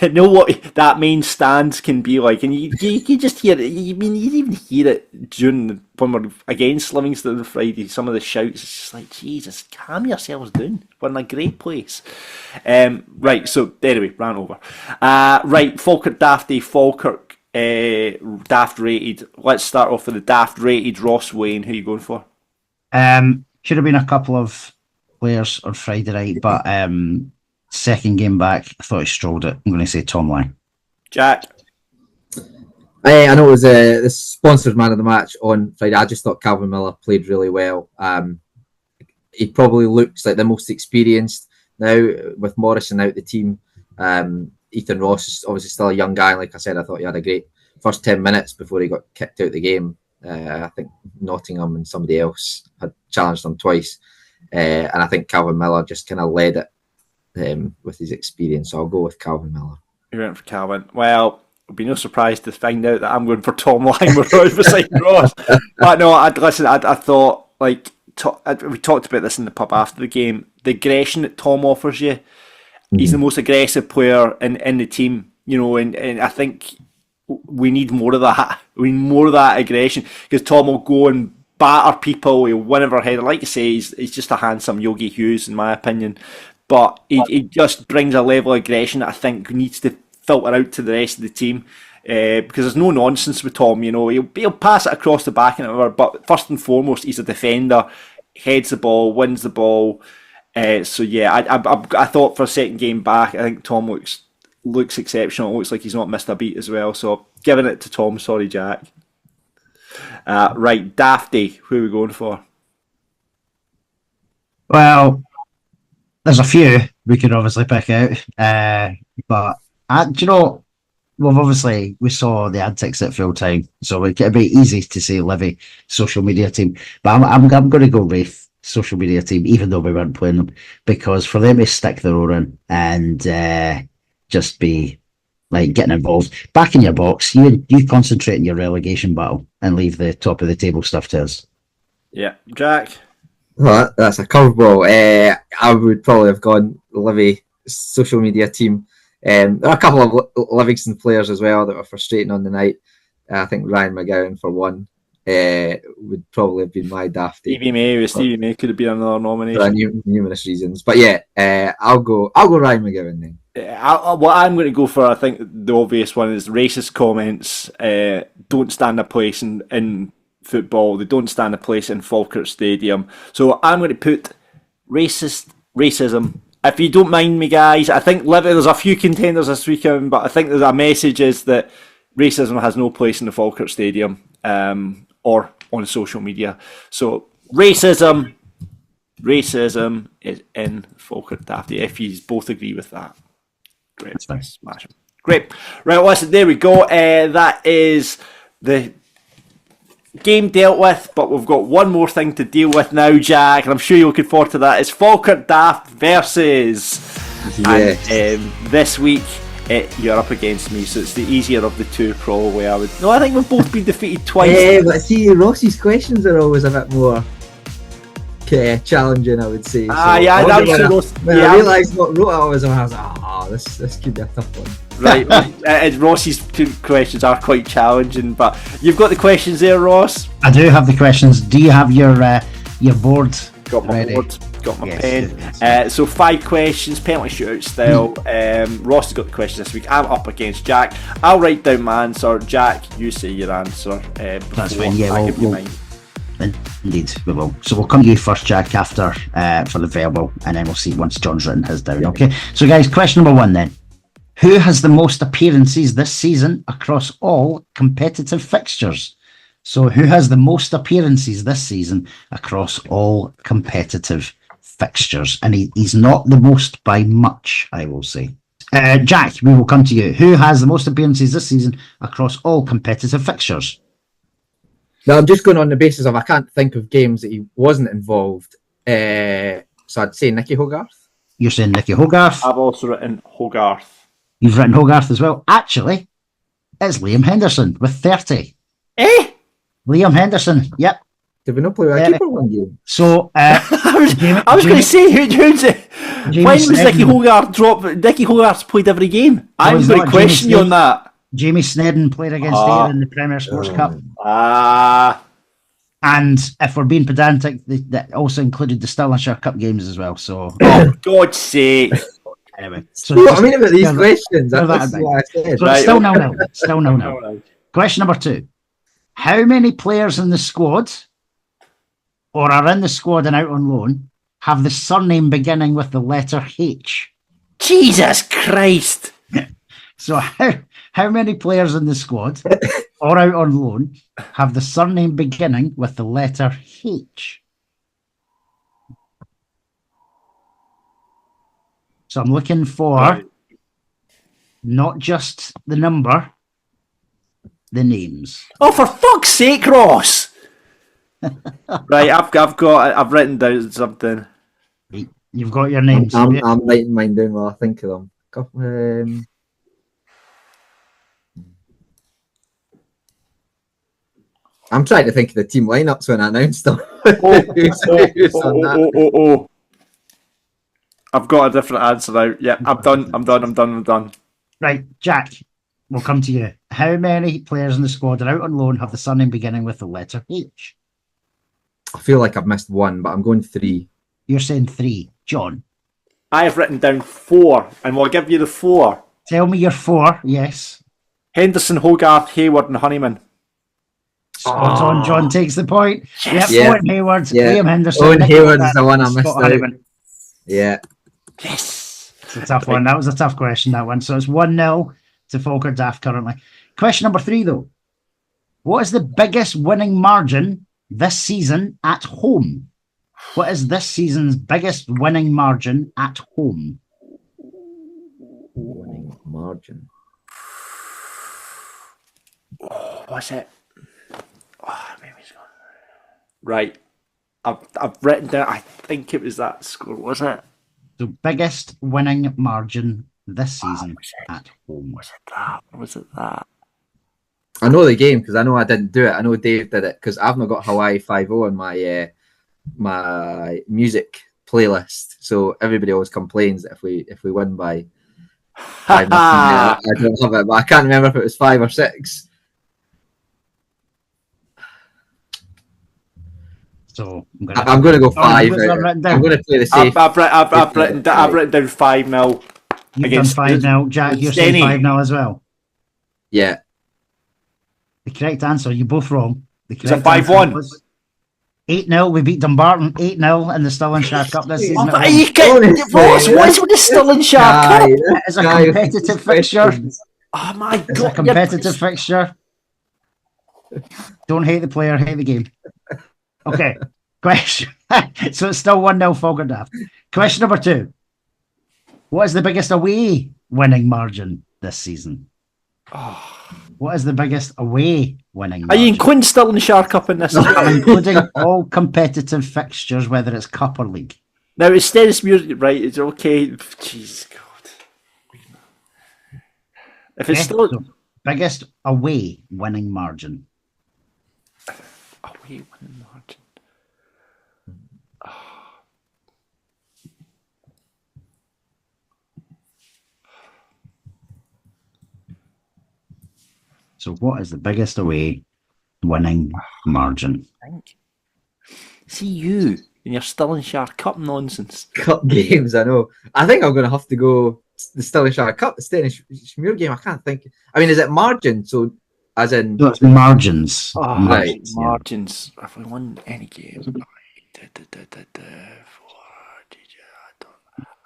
You know what that main stand can be like, and you can just hear it. You even hear it during when we're against Livingston on Friday. Some of the shouts, it's just like, Jesus, calm yourselves down. We're in a great place. Right, so anyway, ran over. Right, Falkirk Dafty, Falkirk Daft rated. Let's start off with the Daft rated. Ross Wayne, who are you going for? Should have been a couple of players on Friday night, but second game back, I thought he strolled it. I'm going to say Tom Lang. Jack? I know it was the sponsored man of the match on Friday. I just thought Calvin Miller played really well. He probably looks like the most experienced now with Morrison out the team. Ethan Ross is obviously still a young guy. Like I said, I thought he had a great first 10 minutes before he got kicked out the game. I think Nottingham and somebody else had challenged him twice. And I think Calvin Miller just kind of led it with his experience. So I'll go with Calvin Miller. You went for Calvin. Well, it'll be no surprise to find out that I'm going for Tom Lang beside Ross. But no, I thought, like, we talked about this in the pub after the game. The aggression that Tom offers you, he's the most aggressive player in the team, and I think we need more of that. We need more of that aggression, because Tom will go and batter people, he'll win over head. Like I say, he's just a handsome Yogi Hughes, in my opinion. But he just brings a level of aggression that I think needs to filter out to the rest of the team. Because there's no nonsense with Tom, he'll pass it across the back and whatever, but first and foremost, he's a defender, heads the ball, wins the ball. So yeah, I thought for a second game back, I think Tom looks exceptional. It looks like he's not missed a beat as well. So giving it to Tom. Sorry, Jack. Right, Dafty, who are we going for? Well, there's a few we could obviously pick out, but we saw the antics at full time, so it'd be easy to say Livy social media team, but I'm going to go Wraith social media team, even though we weren't playing them, because for them to stick their oar in and just be like getting involved back in your box, you concentrate in your relegation battle and leave the top of the table stuff to us. Yeah, Jack. Well, that's a curveball. I would probably have gone Livy social media team. There are a couple of Livingston players as well that were frustrating on the night. I think Ryan McGowan for one would probably have been my Dafty. Stevie May could have been another nomination for numerous reasons. But yeah, I'll go Ryan McGowan then. What I'm going to go for, I think the obvious one is racist comments. Don't stand a place in football. They don't stand a place in Falkirk Stadium. So I'm going to put racism. If you don't mind me, guys, I think there's a few contenders this weekend, but I think there's a message is that racism has no place in the Falkirk Stadium or on social media. So racism is in Falkirk Daft. If you both agree with that, great. That's fine. Smash it. Great. Right, listen, there we go. That is the game dealt with, but we've got one more thing to deal with now, Jack, and I'm sure you're looking forward to that. It's Falkirk Daft versus. Yes. And this week, you're up against me, so it's the easier of the two, probably. I think we've both been defeated twice. Yeah, but see, Ross's questions are always a bit more challenging, I would say. So I realised what wrote I was like, this could be a tough one. Right, Ross's two questions are quite challenging, but you've got the questions there, Ross. I do have the questions. Do you have your board? Got my ready? board, got my Yes, pen. yes. So 5 questions, penalty shootout style. Ross has got the question this week. I'm up against Jack. I'll write down my answer. Jack, you say your answer. That's fine. Yeah, I give you mine. Indeed, we will. So we'll come to you first, Jack, after for the verbal, and then we'll see once John's written his down. Okay. So, guys, question number 1 then. Who has the most appearances this season across all competitive fixtures? So, who has the most appearances this season across all competitive fixtures? And he's not the most by much, I will say. Jack, we will come to you. Who has the most appearances this season across all competitive fixtures? No, I'm just going on the basis of I can't think of games that he wasn't involved. So I'd say Nicky Hogarth. You're saying Nicky Hogarth. I've also written Hogarth. You've written Hogarth as well. Actually, it's Liam Henderson with 30. Liam Henderson, yep. Did we not play with a keeper one game? So, I was going to say, who's it? When was Nicky Hogarth dropped? Nicky Hart's played every game. I'm going to question you on that. Jamie Snedden played against Ayr in the Premier Sports Cup. And if we're being pedantic, that also included the Stirlingshire Cup games as well. So, oh, God's sake. Anyway, so what I mean about these questions, that's what I said. So right, still no. Still no. Question number 2. How many players in the squad, or are in the squad and out on loan, have the surname beginning with the letter H? Jesus Christ! So how many players in the squad or out on loan have the surname beginning with the letter H? So I'm looking for not just the number, the names. Oh, for fuck's sake, Ross! Right, I've written down something. You've got your names. I'm writing mine down while I think of them. I'm trying to think of the team lineups when I announced them. I've got a different answer now. Yeah, I'm done. Right, Jack, we'll come to you. How many players in the squad are out on loan have the surname beginning with the letter H? I feel like I've missed one, but I'm going 3. You're saying 3. John? I have written down 4, and we'll give you the 4. Tell me your 4, yes. Henderson, Hogarth, Hayward and Honeyman. Spot on. John takes the point. Yes. Yep, Owen Hayward, Liam Henderson. Owen Hayward is the one I missed out. Honeyman. Yeah. Yes. It's a tough one. That was a tough question, that one. So it's 1-0 to Falkirk Daft currently. Question number 3, though. What is the biggest winning margin this season at home? What is this season's biggest winning margin at home? Winning margin. Oh, what's it? Oh, maybe it's gone. Right. I've written down, I think it was that score, was it? The biggest winning margin this season at home. Was it that? I know the game because I know I didn't do it. I know Dave did it because I've not got Hawaii 5-0 on my my music playlist. So everybody always complains that if we win by 5-0, I don't have it, but I can't remember if it was 5 or 6. So I'm going to go 5. I'm going to play the safe. I've written down 5-0. You've done 5-0. Jack, you're saying 5-0 as well. Yeah. The correct answer, you're both wrong. Is it 5-1? 8-0. We beat Dumbarton 8-0 in the Stirlingshire Cup this season. What is with the Stirlingshire Cup? It's a competitive fixture. Oh my God! It's a competitive fixture. Don't hate the player, hate the game. Okay. Question. So it's still 1-0 Falkirk Daft. Question number 2. What is the biggest away winning margin this season? What is the biggest away winning margin? Are you including Stirlingshire Cup in this? I'm including all competitive fixtures, whether it's cup or league. Now, it's Stennismuir, right? It's okay. Jeez, God. If it's still... So, biggest away winning margin. Away winning margin. So what is the biggest away winning margin? See you and your Stirlingshire Cup nonsense. Cup games, I know. I think I'm going to have to go the Stirlingshire Cup, the Stennismuir game. I can't think. I mean, is it margin? So, as in... No, it's margins. Right. Margins. Have we won any game?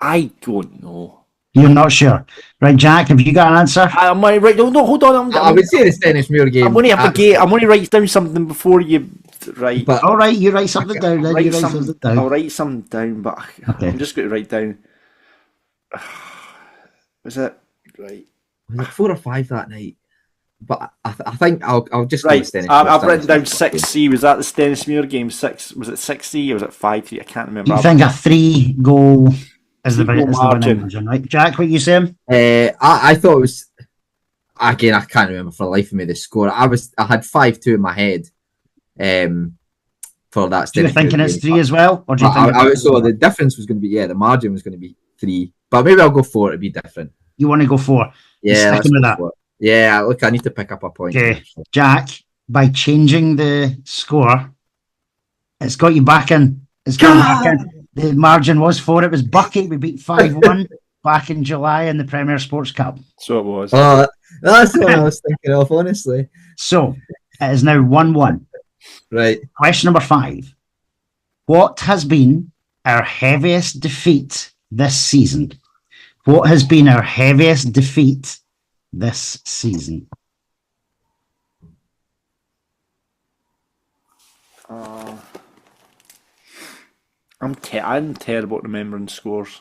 I don't know. You're not sure. Right, Jack, have you got an answer? I'm right. No, hold on. I would say the Stennismuir game. I'm going to write down something before you write. But, all right, you wite something down. Then you write something down. I'll write something down, but okay. I'm just going to write down. Was it right? Was it 4 or 5 that night? But I think I'll just right. go with I've written down 6C. Was that the Stennismuir game? 6? Was it 6C or was it 5-3? I can't remember. Do you think a 3-goal is the winning margin, right? Jack, what you saying? I thought it was. Again, I can't remember for the life of me the score. I had 5-2 in my head. For that. So you're thinking it's 3 as well, or do you think? So the difference was going to be the margin was going to be 3, but maybe I'll go 4. It'd be different. You want to go 4? Yeah, sticking with that. Yeah, look, I need to pick up a point. Okay, Jack, by changing the score, it's got you back in. It's got you back in. The margin was 4. It was Bucky. We beat 5-1 back in July in the Premier Sports Cup. So it was. Oh, that's what I was thinking of, honestly. So it is now 1-1. Right. Question number 5. What has been our heaviest defeat this season? What has been our heaviest defeat this season? I'm terrible at remembering scores,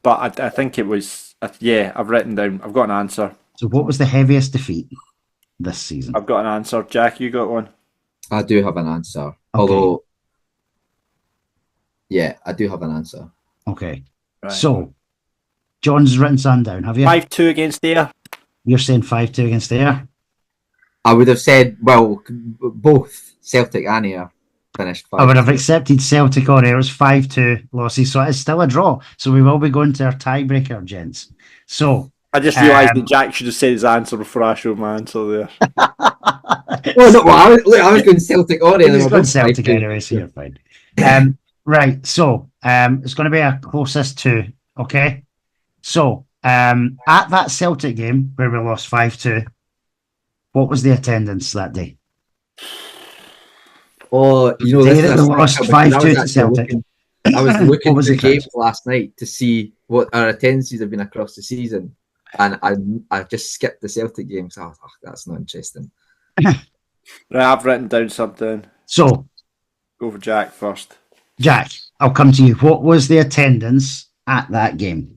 but I think it was. I've written down. I've got an answer. So, what was the heaviest defeat this season? I've got an answer. Jack, you got one? I do have an answer. Okay. Although, yeah, I do have an answer. Okay. Right. So, John's written some down, have you? 5-2 against Ayr. You're saying 5-2 against Ayr? I would have said, well, both Celtic and Ayr finished 5-2. I would have accepted Celtic or Ayr. It was 5-2 losses, so it's still a draw. So we will be going to our tiebreaker, gents. So I just realised that Jack should have said his answer before I showed my answer there. I was going Celtic or Ayr. I was going Celtic anyway, so you're fine. Right, so it's going to be our closest to, okay? So, at that Celtic game where we lost 5-2, what was the attendance that day? Oh, you know, we lost 5-2 to Celtic. I was looking at the games last night to see what our attendances have been across the season, and I just skipped the Celtic game, so that's not interesting. Right, I've written down something. So, go for Jack first. Jack, I'll come to you. What was the attendance at that game?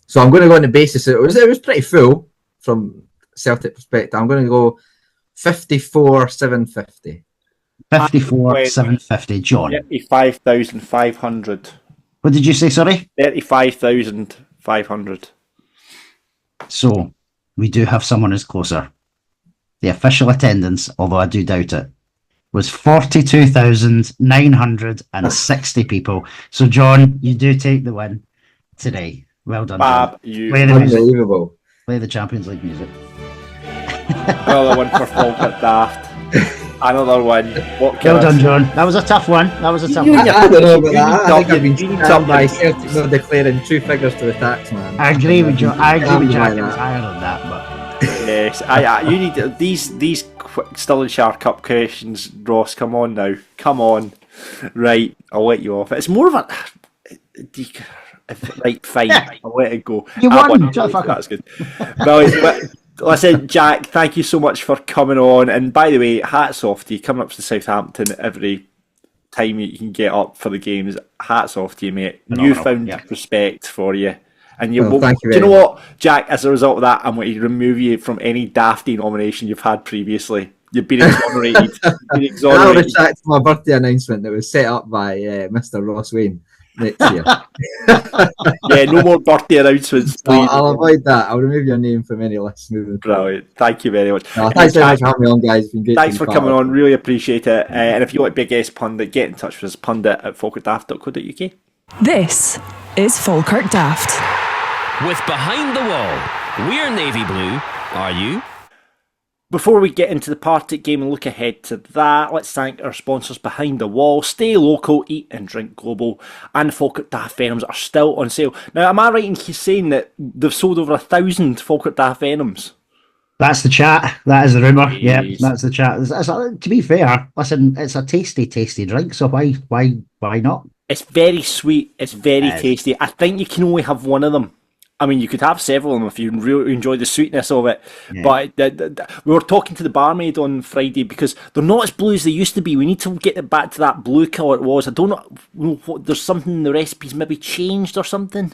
So I'm going to go on the basis it was pretty full from Celtic perspective. I'm going to go 54,750. 54,750. John. 35,500. What did you say? Sorry. 35,500. So we do have someone who's closer. The official attendance, although I do doubt it, was 42,960 people. So John, you do take the win today. Well done, John. Play the music. Unbelievable. Play the Champions League music. Another one for Falkirk Daft. Another one. Well done, John. That was a tough one. I don't know about that. I think I've been told by Celtic not declaring true figures to the tax man. I agree with John. I agree with Jack. It was higher than that, but yes, you need these quick Stirlingshire Cup questions, Ross. Come on now, come on. Right, I'll let you off. It's more of a. Right, fine. I'll let it go. You won. Shut the fuck up. That's good. Well, listen, Jack, thank you so much for coming on. And by the way, hats off to you. Coming up to Southampton every time you can get up for the games. Hats off to you, mate. Newfound respect for you. And do you know what, Jack? As a result of that, I'm going to remove you from any Dafty nomination you've had previously. You've been exonerated. I'll retract my birthday announcement that was set up by Mr. Ross Wayne next year. Yeah, no more birthday announcements, please. I'll avoid that. I'll remove your name from any lists moving forward. Brilliant. Thank you very much. Thanks very much for having me on, guys. It's been great. Thanks for coming on. Really appreciate it. And if you want to be a guest pundit, get in touch with us, pundit@falkirkdaft.co.uk. This is Falkirk Daft. With Behind the Wall, we're navy blue. Are you? Before we get into the Partick game and look ahead to that, let's thank our sponsors Behind the Wall. Stay local, eat and drink global, and Falkirk Daft Venoms are still on sale. Now, am I right in saying that they've sold over 1,000 Falkirk Daft Venoms? That's the chat. That is the rumour. Yeah, that's the chat. To be fair, listen, it's a tasty drink. So why not? It's very sweet. It's very tasty. I think you can only have one of them. I mean, you could have several of them if you really enjoy the sweetness of it. Yeah. But we were talking to the barmaid on Friday because they're not as blue as they used to be. We need to get it back to that blue colour it was. I don't know what, there's something in the recipes maybe changed or something.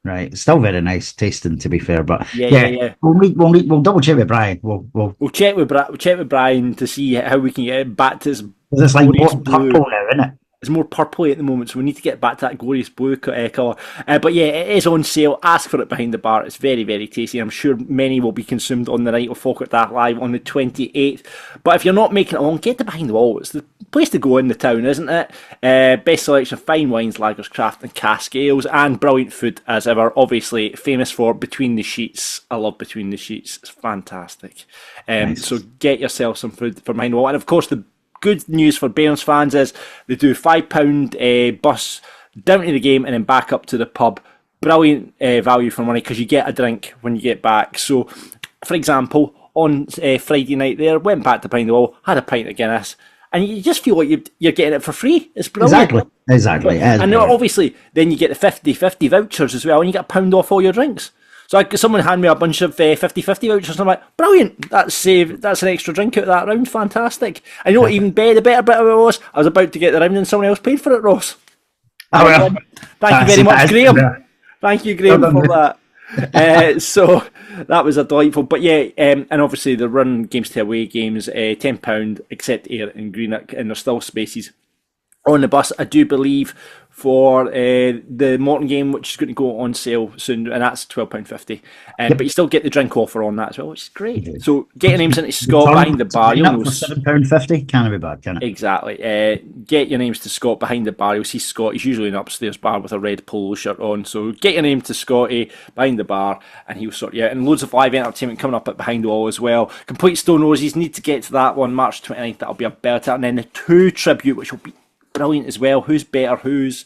Right, it's still very nice tasting, to be fair. But yeah. We'll double check with Brian. We'll check with Brian to see how we can get it back to his. It's like more purple now, isn't it? It's more purpley at the moment, so we need to get back to that glorious blue colour. But yeah, it is on sale. Ask for it behind the bar. It's very, very tasty. I'm sure many will be consumed on the night of Falkirk Daft Live on the 28th. But if you're not making it along, get to Behind the Wall. It's the place to go in the town, isn't it? Best selection of fine wines, lagers, craft and cask ales, and brilliant food as ever. Obviously famous for Between the Sheets. I love Between the Sheets. It's fantastic. Nice. So get yourself some food for Behind the Wall. And of course, the good news for Bairns fans is they do £5 bus down to the game and then back up to the pub. Brilliant value for money because you get a drink when you get back. So, for example, on Friday night there, went back to Behind the Wall, had a pint of Guinness, and you just feel like you're getting it for free. It's brilliant. Exactly. And obviously, then you get the 50-50 vouchers as well, and you get £1 off all your drinks. So someone handed me a bunch of 50-50 vouchers, and I'm like, brilliant, that's an extra drink out of that round, fantastic. And you know what, even the better bit of it was, I was about to get the round and someone else paid for it, Ross. Oh, well. Thank you very much, Graham. Thank you, Graham, for that. So that was a delightful, but yeah, and obviously they run games to away games, £10, except Ayr and Greenock, and there's still spaces on the bus, I do believe, for the Morton game, which is going to go on sale soon, and that's £12.50. But you still get the drink offer on that as well, which is great. So get your names into Scott Behind the Bar. You'll know £7.50 can't be bad, can it? Exactly. Get your names to Scott Behind the Bar. You'll see Scott. He's usually in an upstairs bar with a red polo shirt on. So get your name to Scotty Behind the Bar, and he'll sort you out. And loads of live entertainment coming up at Behind the Wall as well. Complete Stone Roses. Need to get to that one, March 29th. That'll be a belter. And then the 2 tribute, which will be brilliant as well. Who's better? Who's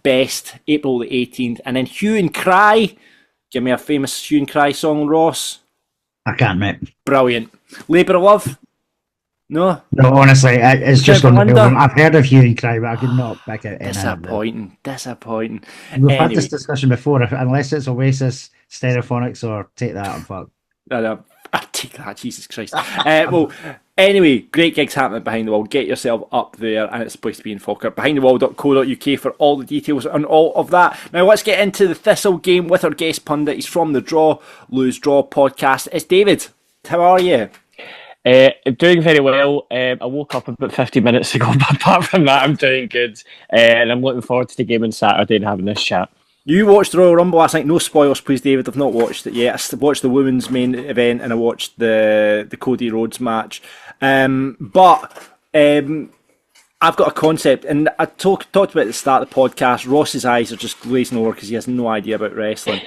best? April the 18th. And then Hue and Cry. Give me a famous Hue and Cry song, Ross. I can't, mate. Brilliant. Labour of Love? No? No, honestly, it's just on the bill. I've heard of Hue and Cry, but I could not pick out any. Disappointing. We've had this discussion before. Unless it's Oasis, Stereophonics, or Take That, I'm fucked. I take that, Jesus Christ. Well, anyway, great gigs happening Behind the Wall. Get yourself up there, and it's supposed to be in Falkirk. BehindTheWall.co.uk for all the details on all of that. Now, let's get into the Thistle game with our guest pundit. He's from the Draw, Lose, Draw podcast. It's David. How are you? Doing very well. I woke up about 50 minutes ago, but apart from that, I'm doing good. And I'm looking forward to the game on Saturday and having this chat. You watched the Royal Rumble last night. No spoilers, please, David. I've not watched it yet. I watched the women's main event and I watched the Cody Rhodes match. But I've got a concept, and I talked about it at the start of the podcast. Ross's eyes are just glazing over because he has no idea about wrestling.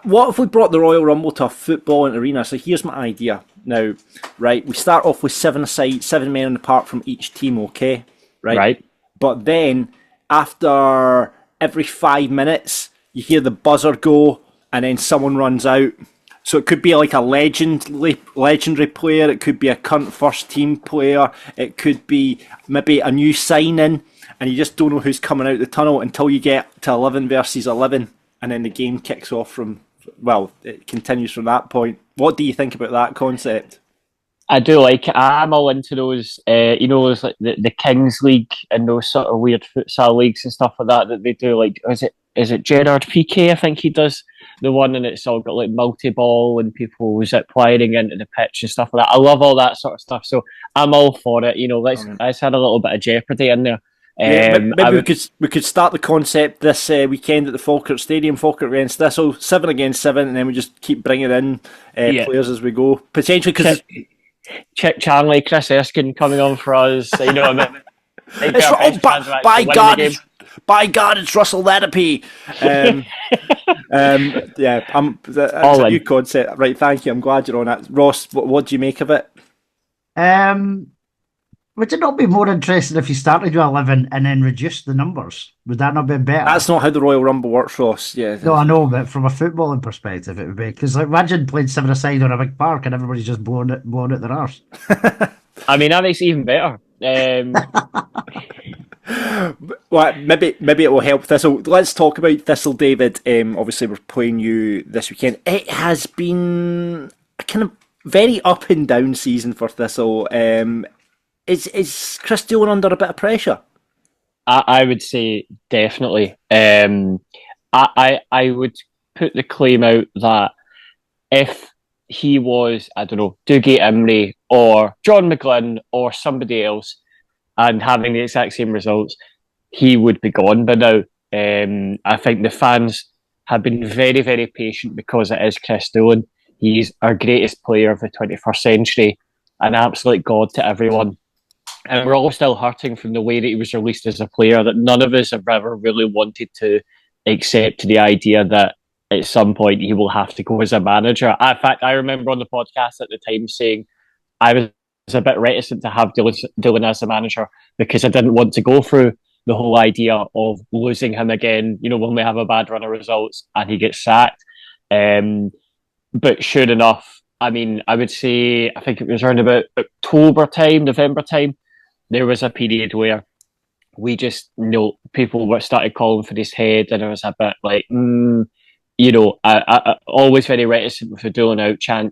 What if we brought the Royal Rumble to a footballing arena? So here's my idea. Now, right, we start off with 7 aside, 7 men on the park from each team, okay? Right. But then, after every 5 minutes, you hear the buzzer go, and then someone runs out. So it could be like a legendary player, it could be a current first team player, it could be maybe a new signing, and you just don't know who's coming out the tunnel until you get to 11 versus 11, and then the game kicks off it continues from that point. What do you think about that concept? I do like it. I'm all into those, those like the Kings League and those sort of weird futsal leagues and stuff like that they do. Like, is it Gerard Piqué? I think he does the one, and it's all got like multi-ball and people zip lining into the pitch and stuff like that. I love all that sort of stuff, so I'm all for it. Let's have a little bit of jeopardy in there. Maybe we could start the concept this weekend at the Falkirk Stadium, Falkirk against Thistle, 7 against 7, and then we just keep bringing in players as we go. Potentially, because Chick Charnley, Chris Erskine coming on for us. You know what I mean? By God, it's Russell Letterby. That's a new concept. Right, thank you. I'm glad you're on that. Ross, what do you make of it? Would it not be more interesting if you started with 11 and then reduced the numbers? Would that not be better? That's not how the Royal Rumble works, Ross. Yeah. No, I know, but from a footballing perspective, it would be, because imagine playing 7-a-side on a big park and everybody's just blowing out their arse. I mean, that makes it even better. Well, maybe it will help Thistle. Let's talk about Thistle, David. Obviously, we're playing you this weekend. It has been a kind of very up and down season for Thistle. Is Chris Doolan under a bit of pressure? I would say definitely. I would put the claim out that if he was, I don't know, Dougie Imrie or John McGlynn or somebody else and having the exact same results, he would be gone by now. I think the fans have been very, very patient because it is Chris Doolan. He's our greatest player of the 21st century, an absolute god to everyone. And we're all still hurting from the way that he was released as a player, that none of us have ever really wanted to accept the idea that at some point he will have to go as a manager. In fact, I remember on the podcast at the time saying I was a bit reticent to have Doolan as a manager because I didn't want to go through the whole idea of losing him again, when we have a bad run of results and he gets sacked. But sure enough, I mean, I would say, I think it was around about October time, November time, there was a period where we just, people started calling for his head, and I was a bit like, I always very reticent with the Doolan out chat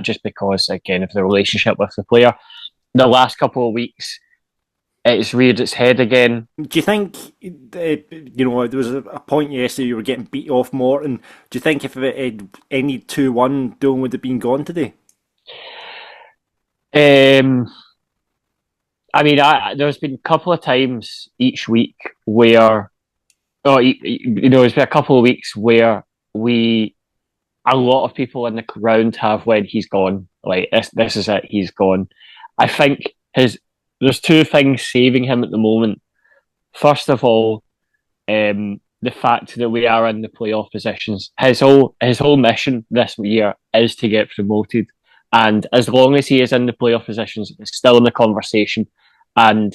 just because, again, of the relationship with the player. The last couple of weeks, it's reared its head again. Do you think, there was a point yesterday you were getting beat off Morton. Do you think if it had ended 2-1, Doolan would have been gone today? I mean, there's been a couple of times each week where, there's been a couple of weeks where a lot of people in the ground have when he's gone. Like, this is it, he's gone. I think there's two things saving him at the moment. First of all, the fact that we are in the playoff positions. His whole mission this year is to get promoted. And as long as he is in the playoff positions, it's still in the conversation, and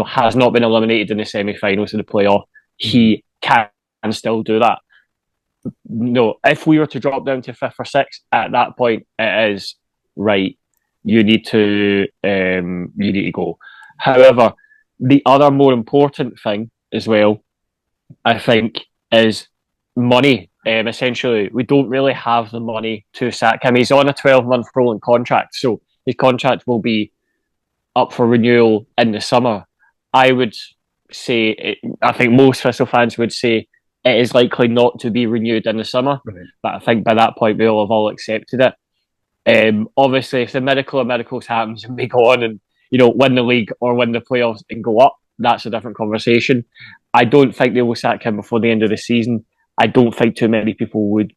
has not been eliminated in the semi-finals of the playoff, he can still do that. No, if we were to drop down to 5th or 6th, at that point it is right. You need to go. However, the other more important thing as well, I think, is money. Essentially, we don't really have the money to sack him. He's on a 12-month rolling contract, so his contract will be up for renewal in the summer. I would say, I think most Thistle fans would say it is likely not to be renewed in the summer, right. But I think by that point we'll have all accepted it. Obviously, if the miracles happens and we go on and win the league or win the playoffs and go up, that's a different conversation. I don't think they will sack him before the end of the season. I don't think too many people would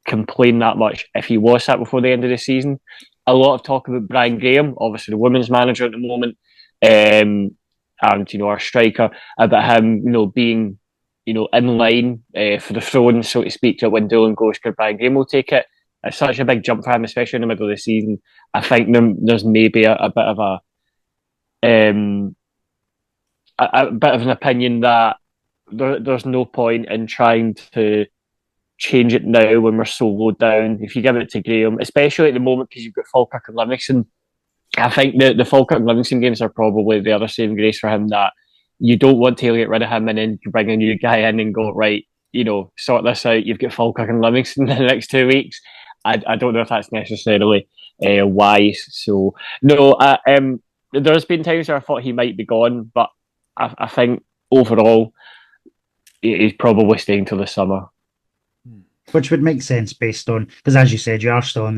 complain that much if he was sacked before the end of the season. A lot of talk about Brian Graham, obviously the women's manager at the moment, and our striker, about him being in line for the throne, so to speak, that when Doolan goes, Brian Graham will take it. It's such a big jump for him, especially in the middle of the season. I think there's maybe a bit of a bit of an opinion that there's no point in trying to change it now when we're so low down. If you give it to Graham, especially at the moment because you've got Falkirk and Livingston, I think the Falkirk and Livingston games are probably the other saving grace for him, that you don't want to get rid of him and then bring a new guy in and go, right, sort this out. You've got Falkirk and Livingston in the next 2 weeks. I don't know if that's necessarily wise. So, no, there's been times where I thought he might be gone, but I think overall he's probably staying till the summer. Which would make sense based on, because as you said, you are still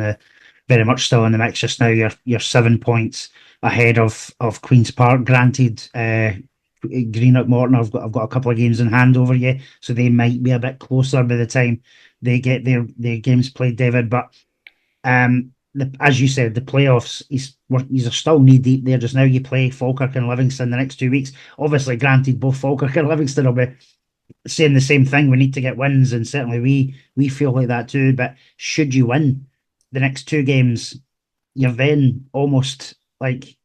very much still in the mix just now. You're 7 points ahead of Queen's Park. Granted, Greenock Morton have got a couple of games in hand over you, so they might be a bit closer by the time they get their games played, David. But as you said, the playoffs, he's still knee deep there just now. You play Falkirk and Livingston the next 2 weeks. Obviously, granted, both Falkirk and Livingston will be saying the same thing. We need to get wins, and certainly we feel like that too. But should you win the next 2 games, you're then almost like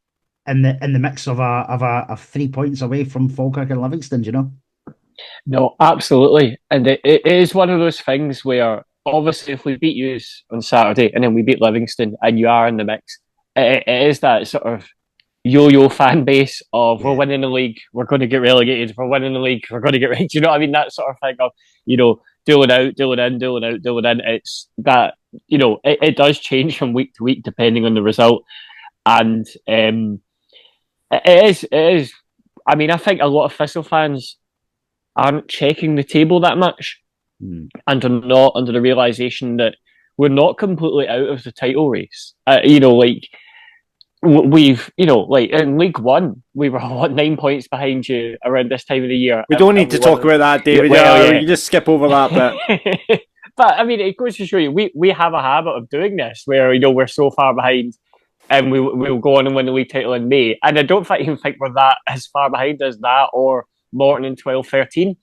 in the mix of 3 points away from Falkirk and Livingston. You know? No, absolutely, and it is one of those things where obviously if we beat you on Saturday and then we beat Livingston and you are in the mix, it is that sort of yo-yo fan base of we're winning the league, we're going to get relegated. If we're winning the league, we're going to get relegated. You know what I mean? That sort of thing of dueling out, dueling in, dueling out, dueling in. It's that it does change from week to week depending on the result, and it is. I mean, I think a lot of Thistle fans aren't checking the table that much, and are not under the realisation that we're not completely out of the title race. We've, like in League One, we were 9 points behind you around this time of the year. We don't need to talk about that, David. You just skip over that bit. But I mean, it goes to show you, we have a habit of doing this where we're so far behind, and we'll go on and win the league title in May. And I don't even think we're that as far behind as that or Morton in 12-13.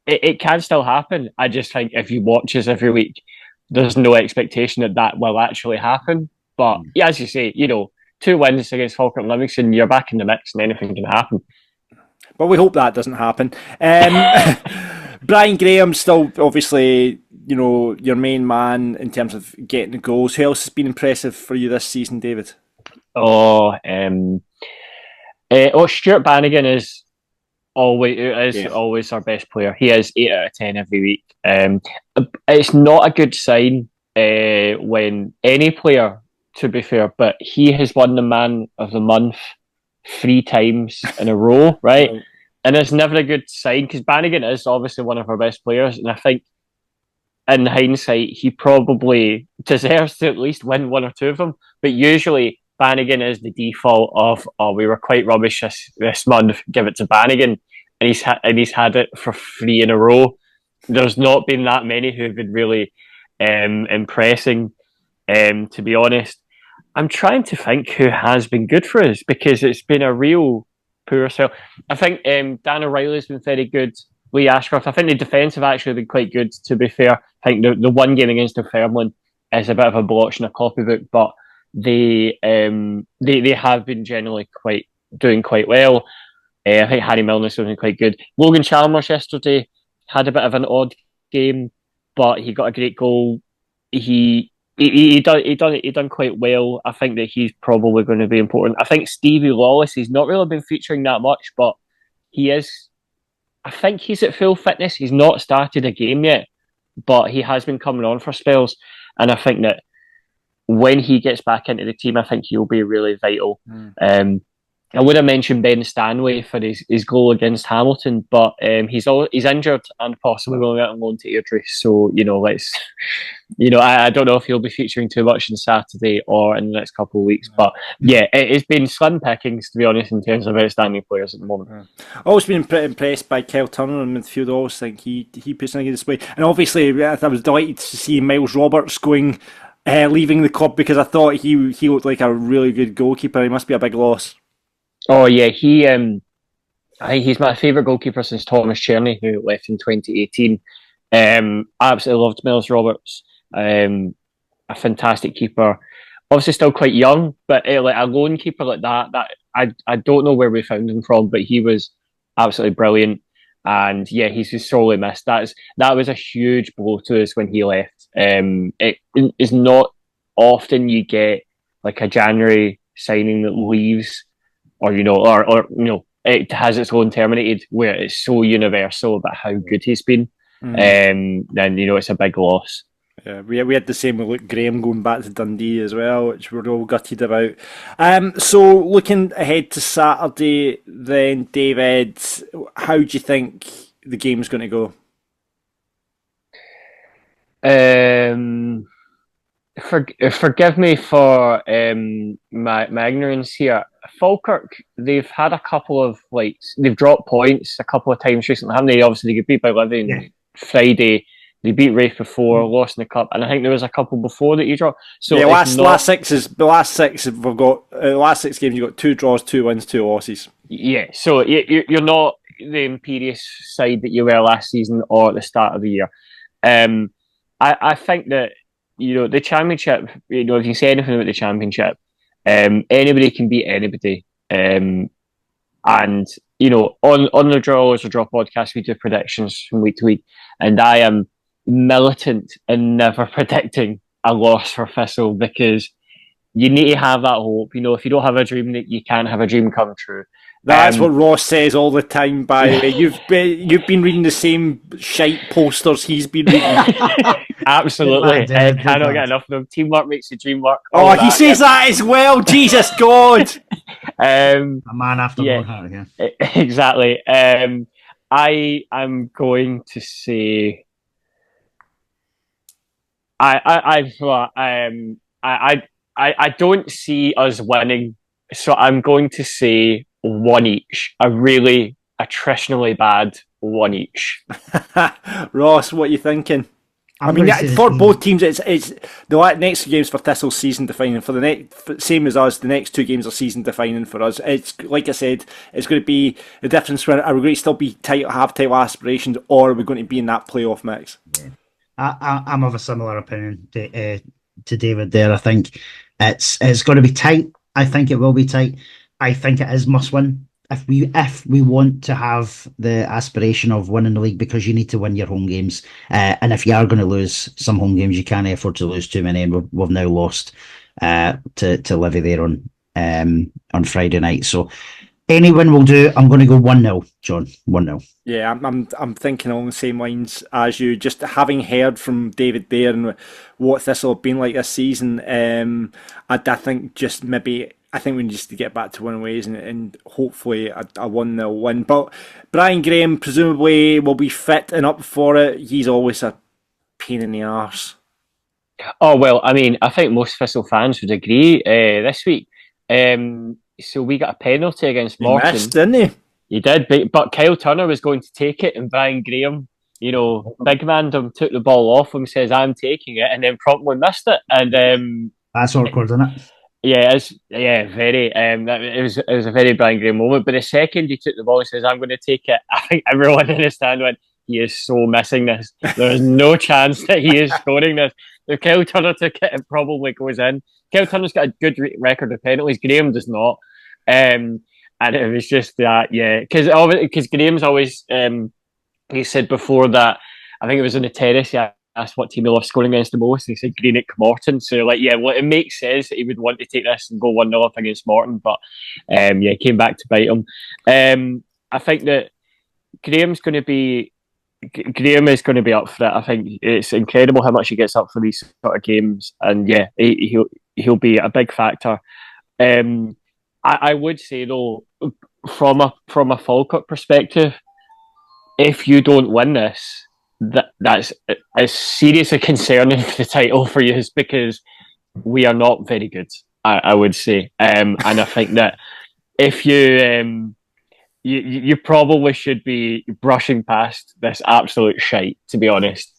It can still happen. I just think if you watch us every week, there's no expectation that will actually happen. But as you say, 2 wins against Falkirk and Livingston, you're back in the mix and anything can happen. But we hope that doesn't happen. Brian Graham still obviously, your main man in terms of getting the goals. Who else has been impressive for you this season, David? Stuart Bannigan is always our best player. He is 8 out of 10 every week. It's not a good sign when any player, to be fair, but he has won the Man of the Month 3 times in a row, right? And it's never a good sign because Bannigan is obviously one of our best players, and I think in hindsight he probably deserves to at least win 1 or 2 of them. But usually Bannigan is the default of we were quite rubbish this month, give it to Bannigan, and he's had it for 3 in a row. There's not been that many who've been really impressing. To be honest, I'm trying to think who has been good for us because it's been a real poor sell. I think Dan O'Reilly's been very good. Lee Ashcroft, I think the defence have actually been quite good, to be fair. I think the one game against Dunfermline is a bit of a blotch in a copybook, but they have been generally doing quite well. I think Harry Milner's been quite good. Logan Chalmers yesterday had a bit of an odd game, but he got a great goal. He done quite well. I think that he's probably going to be important. I think Stevie Lawless, he's not really been featuring that much, but he is. I think he's at full fitness. He's not started a game yet, but he has been coming on for spells. And I think that when he gets back into the team, I think he'll be really vital. I would have mentioned Ben Stanway for his goal against Hamilton, but he's injured and possibly going out on loan to Airdrie. So I don't know if he'll be featuring too much on Saturday or in the next couple of weeks. But yeah, it's been slim pickings, to be honest, in terms of outstanding players at the moment. I've always been pretty impressed by Kyle Turner in midfield. I always think he puts in a good display, and obviously I was delighted to see Miles Roberts leaving the club because I thought he looked like a really good goalkeeper. He must be a big loss. Oh yeah, I think he's my favourite goalkeeper since Thomas Cherney, who left in 2018. I absolutely loved Miles Roberts. A fantastic keeper. Obviously still quite young, but like a lone keeper like that I don't know where we found him from, but he was absolutely brilliant. And yeah, he's just sorely missed. That was a huge blow to us when he left. It is not often you get like a January signing that leaves, or it has its own terminated, where it's so universal about how good he's been, then it's a big loss. Yeah, we had the same with Luke Graham going back to Dundee as well, which we're all gutted about. So looking ahead to Saturday, then David, how do you think the game's going to go? Forgive me for my ignorance here. Falkirk, they've had a couple of they've dropped points a couple of times recently, haven't they? Obviously, they got beat by Livingston on Friday. They beat Rafe before, lost in the cup, and I think there was a couple before that you dropped. So yeah, last six games you've got 2 draws, 2 wins, 2 losses. Yeah, so you're not the imperious side that you were last season or at the start of the year. I think that the championship. If you say anything about the championship, anybody can beat anybody. And on the Draws or Draw podcast, we do predictions from week to week, and I am militant in never predicting a loss for Thistle, because you need to have that hope. If you don't have a dream, that you can't have a dream come true. That's what Ross says all the time, by the way. You've been reading the same shite posters he's been reading. Absolutely. I cannot get enough of them. Teamwork makes the dream work. He says that as well. Jesus God. A man after my heart, yeah. Exactly. I am going to say I don't see us winning, so I'm going to say 1 each. A really attritionally bad 1 each. Ross, what are you thinking? For both teams, it's the next 2 games for Thistle season defining. For the same as us, the next 2 games are season defining for us. It's like I said, it's going to be the difference. Are we going to still be have title aspirations, or are we going to be in that playoff mix? Yeah. I'm of a similar opinion to David there. I think it's going to be tight. I think it will be tight. I think it is must win. If we want to have the aspiration of winning the league, because you need to win your home games, and if you are going to lose some home games, you can't afford to lose too many. And we've now lost to Livy there on Friday night. So any win will do. I'm going to go 1-0, John. 1-0. Yeah, I'm thinking along the same lines as you. Just having heard from David there and what Thistle have been like this season, I think just maybe. I think we need to get back to winning ways and hopefully a 1-0 win. But Brian Graham presumably will be fit and up for it. He's always a pain in the arse. Oh, well, I mean, I think most Thistle fans would agree this week. So we got a penalty against Morton. He missed, didn't he? He did, but Kyle Turner was going to take it, and Brian Graham, big man took the ball off him, says, I'm taking it, and then promptly missed it. And that's awkward, isn't it? Yeah, very. It was a very Brian Graham moment. But the second he took the ball and says, "I'm going to take it," I think everyone in the stand went, "He is so missing this. There is no chance that he is scoring this." If Kyle Turner took it probably goes in. Kyle Turner's got a good record of penalties. Graham does not, and it was just that, yeah, because Graham's always he said before that, I think it was in the terrace. Yeah. Asked what team he loves scoring against the most, and he said Greenock Morton. So, it makes sense that he would want to take this and go 1-0 up against Morton, but he came back to bite him. I think that Graham is going to be up for it. I think it's incredible how much he gets up for these sort of games, and he'll be a big factor. I would say though, from a Falkirk perspective, if you don't win this, that's as seriously concerning for the title for you, is because we are not very good, I would say, and I think that if you probably should be brushing past this absolute shite, to be honest.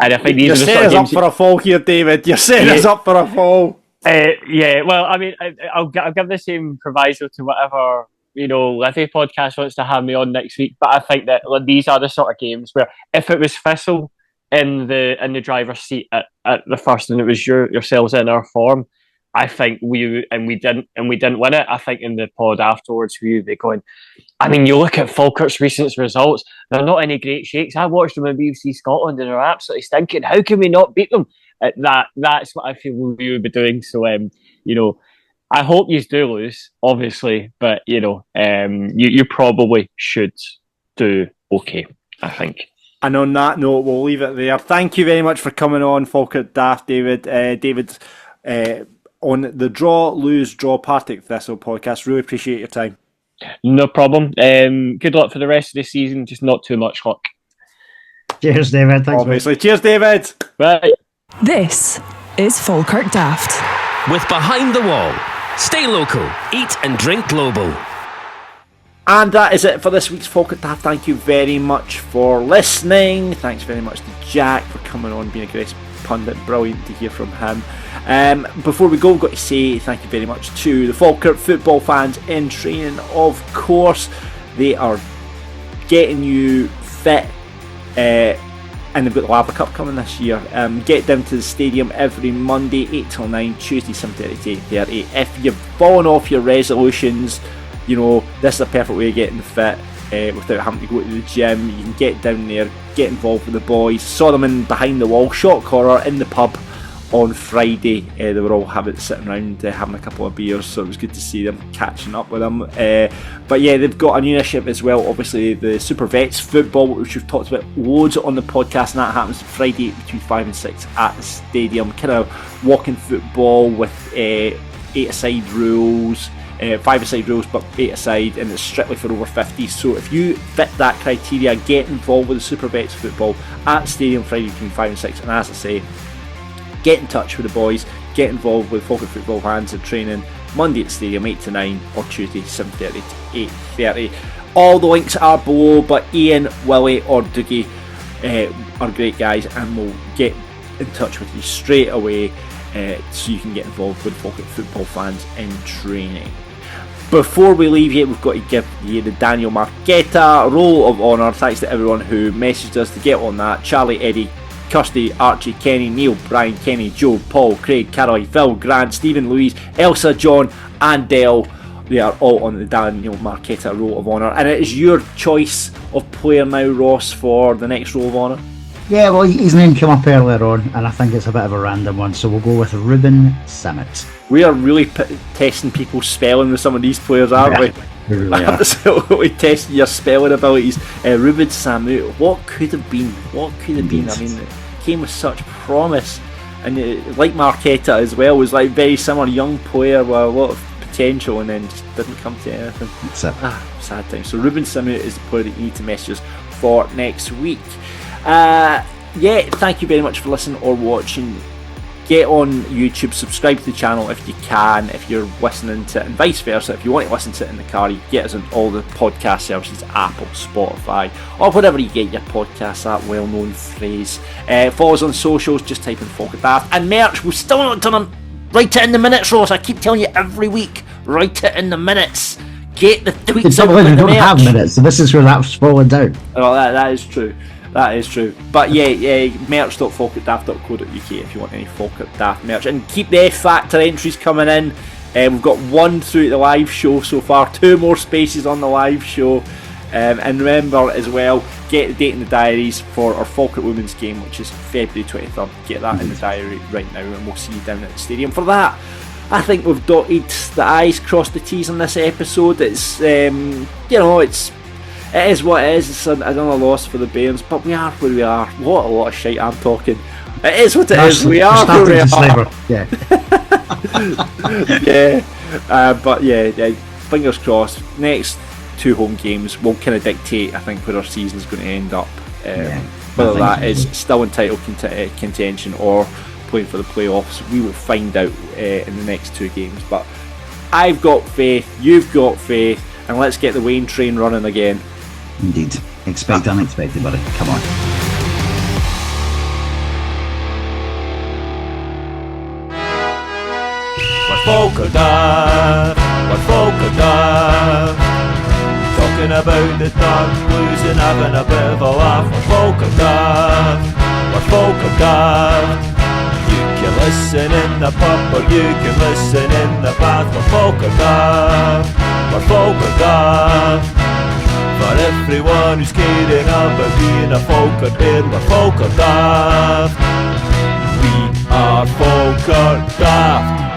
And I think these are the sort of games. You're setting us up for a fall here, David. You're setting us up for a fall. Well, I mean, I'll give the same proviso to whatever Livy podcast wants to have me on next week, but I think that these are the sort of games where if it was Thistle in the driver's seat at the first, and it was yourselves in our form, I think we didn't win it. I think in the pod afterwards, we be going, I mean, you look at Falkirk's recent results; they're not any great shakes. I watched them on BBC Scotland, and they're absolutely stinking. How can we not beat them? That's what I feel we would be doing. So, I hope you do lose, obviously, but you probably should do okay, I think. And on that note, we'll leave it there. Thank you very much for coming on, Falkirk Daft, David. David, on the Draw Partick Thistle podcast. Really appreciate your time. No problem. Good luck for the rest of the season. Just not too much luck. Cheers, David. Thanks, obviously. Mate. Cheers, David. Bye. This is Falkirk Daft. With Behind the Wall. Stay local. Eat and drink global. And that is it for this week's Falkirk Daft. Thank you very much for listening. Thanks very much to Jack for coming on, being a great pundit. Brilliant to hear from him. Before we go, we've got to say thank you very much to the Falkirk football fans in training. Of course, they are getting you fit, and they've got the Lava Cup coming this year. Get down to the stadium every Monday 8 till 9, Tuesday 7:30 to 8:30. If you've fallen off your resolutions, this is a perfect way of getting fit without having to go to the gym. You can get down there, get involved with the boys. Saw them in Behind the Wall, shot caller in the pub on Friday. They were all sitting around having a couple of beers, so it was good to see them, catching up with them. But yeah, they've got a new initiative as well, obviously the Super Vets football, which we've talked about loads on the podcast, and that happens Friday between 5 and 6 at the stadium. Kind of walking football with 8-a-side rules. 5-a-side rules, but 8-a-side, and it's strictly for over 50. So if you fit that criteria, get involved with the Super Vets football at Stadium Friday between 5 and 6. And as I say, get in touch with the boys, get involved with Falkirk football fans in training Monday at Stadium 8 to 9, or Tuesday 7:30 to 8:30. All the links are below, but Ian, Willie or Dougie are great guys, and will get in touch with you straight away, so you can get involved with Falkirk football fans in training. Before we leave you, we've got to give you the Daniel Marquetta Roll of Honour. Thanks to everyone who messaged us to get on that. Charlie, Eddie, Kirsty, Archie, Kenny, Neil, Brian, Kenny, Joe, Paul, Craig, Caroline, Phil, Grant, Stephen, Louise, Elsa, John and Dale. They are all on the Daniel Marquetta Roll of Honour. And it is your choice of player now, Ross, for the next Roll of Honour. Yeah, well, his name came up earlier on, and I think it's a bit of a random one, so we'll go with Ruben Sammet. We are really testing people's spelling with some of these players, aren't we? We really are. Absolutely testing your spelling abilities. Ruben Sammet, what could have been? What could have been? I mean, it came with such promise, and like Marquetta as well, was like very similar, young player with a lot of potential, and then just didn't come to anything. Sad time. So Ruben Sammet is the player that you need to message us for next week. Thank you very much for listening or watching. Get on YouTube, subscribe to the channel if you can, if you're listening to it, and vice versa. If you want to listen to it in the car, you get us on all the podcast services, Apple, Spotify, or whatever you get your podcasts, that well-known phrase. Follow us on socials, just type in Falkirk Daft. And merch, we've still not done them. Write it in the minutes, Ross. I keep telling you every week, write it in the minutes. Get the tweets out with the merch. We don't have minutes, so this is where that's fallen down. Oh, that is true. That is true. But merch.falkirkdaft.co.uk if you want any Falkirk Daft merch. And keep the F Factor entries coming in. We've got one through the live show so far, 2 more spaces on the live show. And remember as well, get the date in the diaries for our Falkirk Women's game, which is February 23rd. Get that in the diary right now, and we'll see you down at the stadium for that. I think we've dotted the I's, crossed the T's on this episode. It's, it is what it is. It's another loss for the Bairns, but we are where we are. What a lot of shite I'm talking. It is what it is. We are where we are. Yeah. Fingers crossed. Next 2 home games will kind of dictate, I think, where our season's going to end up. Whether that is still in title contention or playing for the playoffs, we will find out in the next 2 games. But I've got faith, you've got faith, and let's get the Wayne train running again. Indeed. Expect unexpected, buddy. Come on. We're Falkirk Daft. We're Falkirk Daft. Talking about the dark blues and having a bit of a laugh. We're Falkirk Daft. We're Falkirk Daft. You can listen in the pub or you can listen in the bath. We're Falkirk Daft. We're Falkirk Daft. For everyone who's caring about being a Falkirk Bear, we're Falkirk Daft. We are Falkirk Daft.